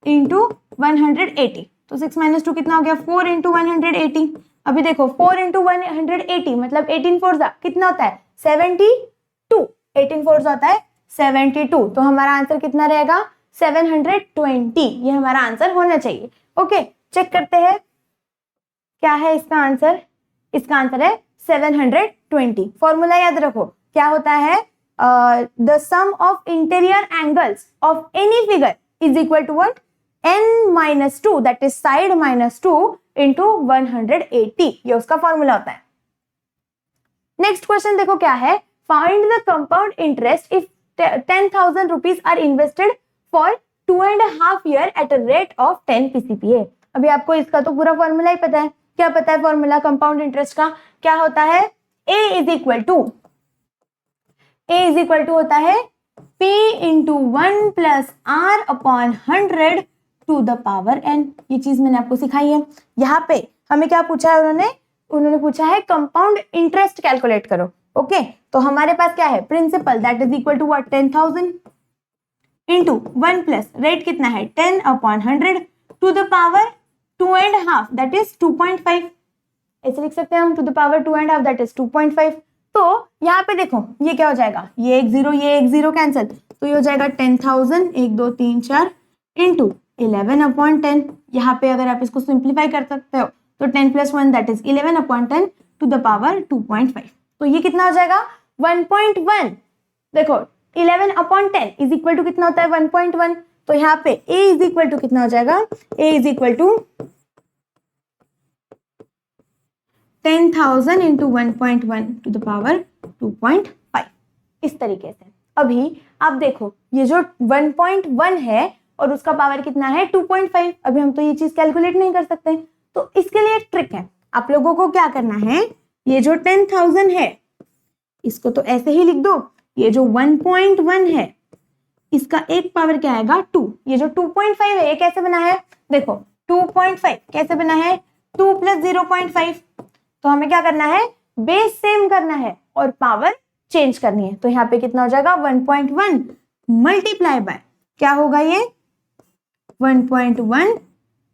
इंटू 180, तो 6 - 2 कितना हो गया 4 इंटू 180। अभी देखो 4 इंटू 180 मतलब 18 4 कितना होता है 72, 18 4 होता है 72, तो हमारा आंसर कितना रहेगा 720, ये हमारा आंसर होना चाहिए। ओके, चेक करते हैं क्या है इसका आंसर। इसका आंसर है 720। फॉर्मूला याद रखो क्या होता है, the sum of interior angles of any figure is equal to what n-2 that is side -2 into 180, ये उसका फॉर्मूला होता है। नेक्स्ट क्वेश्चन देखो क्या है, find the compound interest if 10,000 rupees are invested for 2.5 years at a rate of 10 PCPA। अभी आपको इसका तो पूरा फॉर्मूला ही पता है, क्या पता है फॉर्मूला कंपाउंड इंटरेस्ट का क्या होता है, A इज इक्वल टू होता है P into 1 plus R upon 100 to the power n। ये चीज मैंने आपको सिखाई है। यहाँ पे हमें क्या पूछा है उन्होंने पूछा है कंपाउंड इंटरेस्ट कैलकुलेट करो। ओके, तो हमारे पास क्या है principal that is equal to what 10,000 into 1 plus rate कितना है 10 upon 100 to the power 2.5 that is 2.5, ऐसे लिख सकते हैं हम, to the power 2.5 that is 2.5। तो यहाँ पे देखो ये क्या हो जाएगा, ये एक जीरो कैंसिल, तो ये हो जाएगा 10,000 1 2 3 4 इंटू 11 अपॉन 10। यहाँ पे अगर आप इसको सिंप्लीफाई कर सकते हो तो 10 + 1 that is 11 upon 10 to the power 2.5, तो ये कितना हो जाएगा 1.1। देखो 11 अपॉन 10 इज इक्वल टू कितना होता है 1.1, तो यहाँ पे A इज इक्वल टू कितना हो जाएगा, A is equal to 10,000 into 1.1 to the power 2.5, इस तरीके से। अभी आप देखो ये जो 1.1 है और उसका पावर कितना है 2.5, अभी हम तो ये चीज कैलकुलेट नहीं कर सकते, तो इसके लिए एक ट्रिक है। आप लोगों को क्या करना है, ये जो 10,000 है इसको तो ऐसे ही लिख दो, ये जो 1.1 है इसका एक पावर क्या आएगा 2, ये जो 2.5 है ये कैसे बना है, देखो 2.5 कैसे बना है 2 + 0.5, तो हमें क्या करना है बेस सेम करना है और पावर चेंज करनी है। तो यहाँ पे कितना हो जाएगा 1.1 मल्टीप्लाई बाय क्या होगा ये 1.1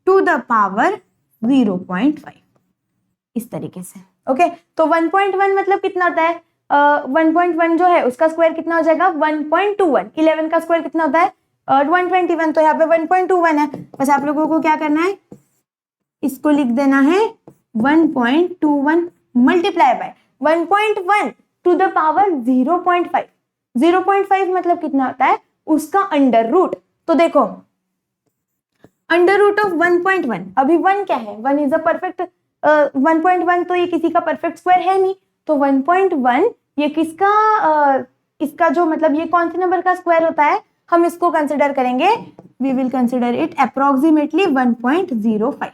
टू द पावर 0.5, इस तरीके से। ओके, तो 1.1 मतलब कितना होता है 1.1 जो है उसका स्क्वायर कितना हो जाएगा 1.21, 11 का स्क्वायर कितना होता है 121, तो यहाँ पे 1.21 है। बस आप लोगों को क्या करना है इसको लिख देना है 1.21 multiply by 1.1 to the power 0.5। 0.5 मतलब कितना होता है उसका अंडर रूट। तो देखो अंडर रूट ऑफ 1.1, अभी 1 क्या है, 1 इज अ परफेक्ट 1.1, तो ये किसी का परफेक्ट स्क्वायर है नहीं, तो 1.1 ये किसका इसका जो मतलब ये कौन से नंबर का स्क्वायर होता है, हम इसको कंसिडर करेंगे, we will consider it approximately 1.05।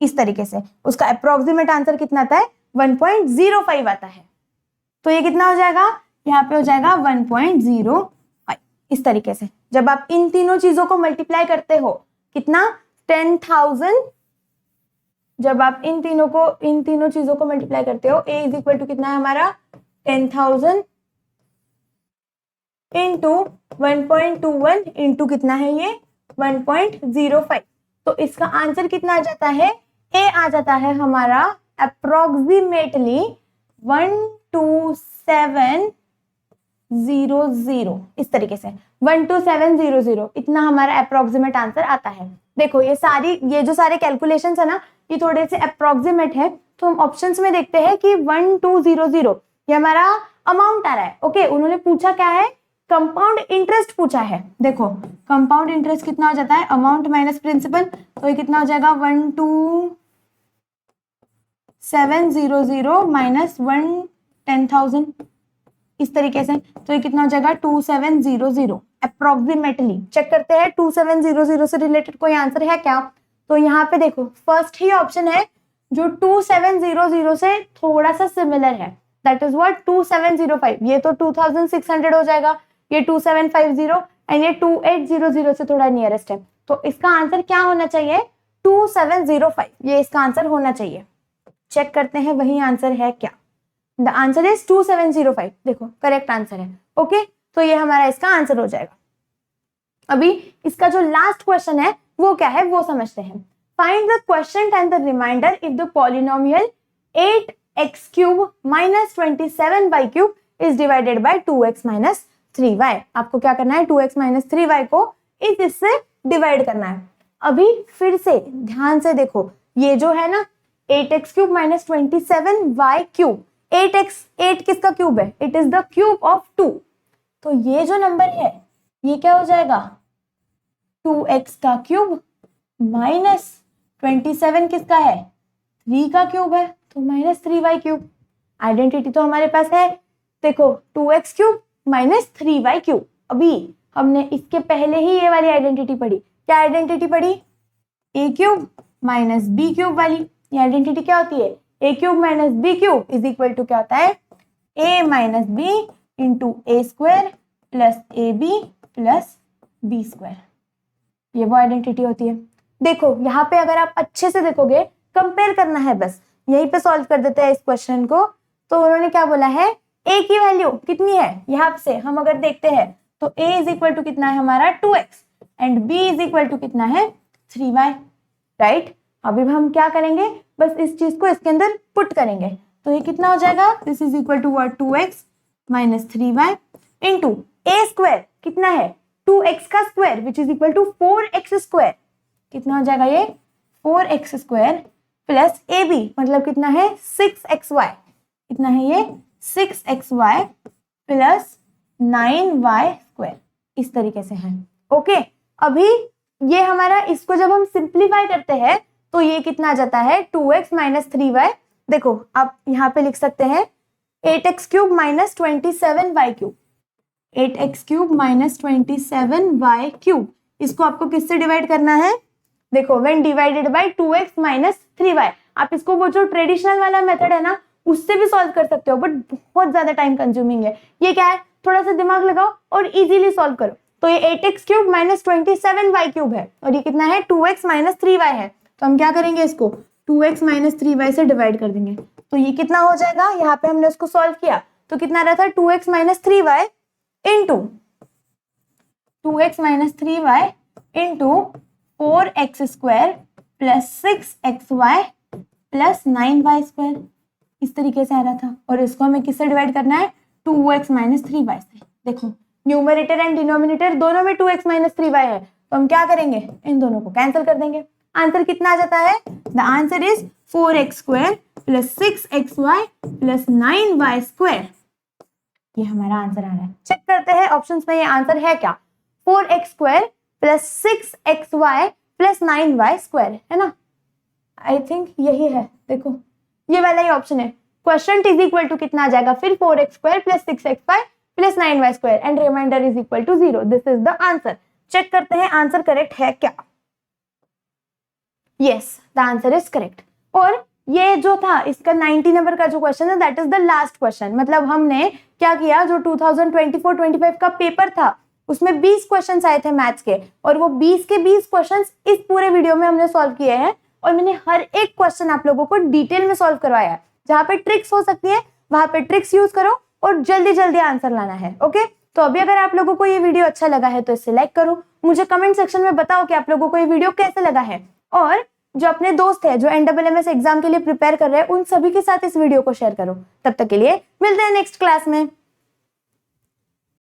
इस तरीके से उसका अप्रोक्सीमेट आंसर कितना आता है, 1.05 आता है। तो ये कितना हो जाएगा, यहाँ पे हो जाएगा 1.05। इस तरीके से जब आप इन तीनों चीजों को मल्टीप्लाई करते हो, कितना 10,000, जब आप इन तीनों चीजों को मल्टीप्लाई करते हो, a इज इक्वल टू कितना है हमारा 10,000 इंटू 1.21 इंटू कितना है ये 1.05। तो इसका आंसर कितना आ जाता है, a आ जाता है हमारा अप्रोक्सीमेटली 12700। इस तरीके से 12700 इतना हमारा अप्रोक्सीमेट आंसर आता है। देखो ये जो सारे कैलकुलेशंस है ना, ये थोड़े से अप्रोक्सीमेट है, तो हम ऑप्शंस में देखते हैं कि 1200 ये हमारा अमाउंट आ रहा है। ओके, उन्होंने पूछा क्या है, कंपाउंड इंटरेस्ट पूछा है। देखो कंपाउंड इंटरेस्ट कितना हो जाता है, अमाउंट माइनस प्रिंसिपल, तो ये कितना हो जाएगा 12700 माइनस 10,000। इस तरीके से तो ये कितना हो जाएगा 2700। अप्रोक्सीमेटली चेक करते हैं 2700 से रिलेटेड कोई आंसर है क्या। तो यहाँ पे देखो फर्स्ट ही ऑप्शन है जो 2700 से थोड़ा सा सिमिलर है, दैट इज व्हाट 2705। ये तो 2600 हो जाएगा, ये 2750 एंड ये 2800 से थोड़ा नियरेस्ट है। तो इसका आंसर क्या होना चाहिए, 2705, ये इसका आंसर होना चाहिए। चेक करते हैं वही आंसर है क्या। The answer is 2705। देखो करेक्ट आंसर है। ओके, तो ये हमारा इसका आंसर हो जाएगा। अभी इसका जो लास्ट क्वेश्चन है वो क्या है वो समझते हैं। Find the question and the remainder if the polynomial 8x³ minus 27y³ is divided by 2x minus 3y। आपको क्या करना है, 2x minus 3y को इससे डिवाइड करना है। अभी फिर से ध्यान से देखो, ये जो है ना 8x³ minus 27y³, 8 किसका क्यूब है, it is the cube of 2। तो ये जो नंबर है ये क्या हो जाएगा, 2x का क्यूब माइनस 27 किसका है, 3 का क्यूब है, तो माइनस 3y³। आइडेंटिटी तो हमारे पास है, देखो 2x³ माइनस 3y³। अभी हमने इसके पहले ही ये वाली आइडेंटिटी पढ़ी, क्या आइडेंटिटी पढ़ी, a³ माइनस b³ वाली। ये आइडेंटिटी क्या होती है, a³ minus b³ is equal to क्या होता है, a minus b into a² plus ab plus b²। ये वो आइडेंटिटी होती है। देखो यहाँ पे अगर आप अच्छे से देखोगे, कंपेयर करना है बस, यहीं पे सॉल्व कर देते हैं इस क्वेश्चन को। तो उन्होंने क्या बोला है, a की वैल्यू कितनी है, यहाँ से हम अगर देखते हैं तो a इज इक्वल टू कितना है हमारा 2x and b is equal to कितना है 3y, राइट। अभी हम क्या करेंगे, बस इस चीज को इसके अंदर पुट करेंगे, तो ये कितना हो जाएगा, this is equal to what 2x minus 3y into a² कितना है 2x का square which is equal to 4x²। कितना हो जाएगा ये 4x² प्लस ab मतलब कितना है 6xy, कितना है ये 6xy प्लस 9y²। इस तरीके से है। ओके, अभी ये हमारा, इसको जब हम सिंप्लीफाई करते हैं तो ये कितना आ जाता है 2x माइनस 3y। देखो आप यहाँ पे लिख सकते हैं 8x³ minus 27y³, 8x³ minus 27y³। इसको आपको किससे डिवाइड करना है, देखो when divided by 2x minus 3y। आप इसको वो जो ट्रेडिशनल वाला मेथड है ना उससे भी सॉल्व कर सकते हो, बट बहुत ज्यादा टाइम कंज्यूमिंग है। ये क्या है, थोड़ा सा दिमाग लगाओ और इजीली सॉल्व करो। तो ये 8x³ माइनस 27y³ है और ये कितना है 2x माइनस 3y है। तो हम क्या करेंगे, इसको 2x माइनस 3y से डिवाइड कर देंगे। तो ये कितना हो जाएगा, यहाँ पे हमने उसको सॉल्व किया तो कितना रहा था 2x minus 3y into 2x minus 3y into 4x² plus 6xy plus 9y²। इस तरीके से आ रहा था और इसको हमें किससे डिवाइड करना है 2x माइनस 3y से। देखो न्यूमरेटर एंड डिनोमिनेटर दोनों में 2x माइनस 3y है, तो हम क्या करेंगे, इन दोनों को कैंसिल कर देंगे। आंसर कितना आ जाता है, the answer is 4x² plus 6xy plus 9y²। ये हमारा आंसर आ रहा है। चेक करते हैं ऑप्शंस में ये आंसर है क्या। 4x² plus 6xy plus 9y², है ना? आई थिंक यही है, देखो ये वाला ही ऑप्शन है। क्वेश्चन इज इक्वल टू कितना आ जाएगा फिर 4x² plus 6xy plus 9y² and remainder is equal to 0। This is the answer. Check करते हैं आंसर करेक्ट है क्या। Yes, the answer is correct. और ये जो था इसका 90 नंबर का जो क्वेश्चन है that is the last question. मतलब हमने क्या किया, जो 2024-25 का पेपर था उसमें 20 क्वेश्चंस आए थे मैथ्स के, और वो 20 के 20 क्वेश्चंस इस पूरे वीडियो में हमने सॉल्व किए हैं। और मैंने हर एक क्वेश्चन आप लोगों को डिटेल में सॉल्व करवाया है। जहां पे ट्रिक्स हो सकती है वहां पे ट्रिक्स यूज करो और जल्दी जल्दी आंसर लाना है। ओके, तो अभी अगर आप लोगों को ये वीडियो अच्छा लगा है तो इसे लाइक करो। मुझे कमेंट सेक्शन में बताओ कि आप लोगों को ये वीडियो कैसे लगा है। और जो अपने दोस्त है जो NMMS एग्जाम के लिए प्रिपेयर कर रहे हैं उन सभी के साथ इस वीडियो को शेयर करो। तब तक के लिए मिलते हैं नेक्स्ट क्लास में।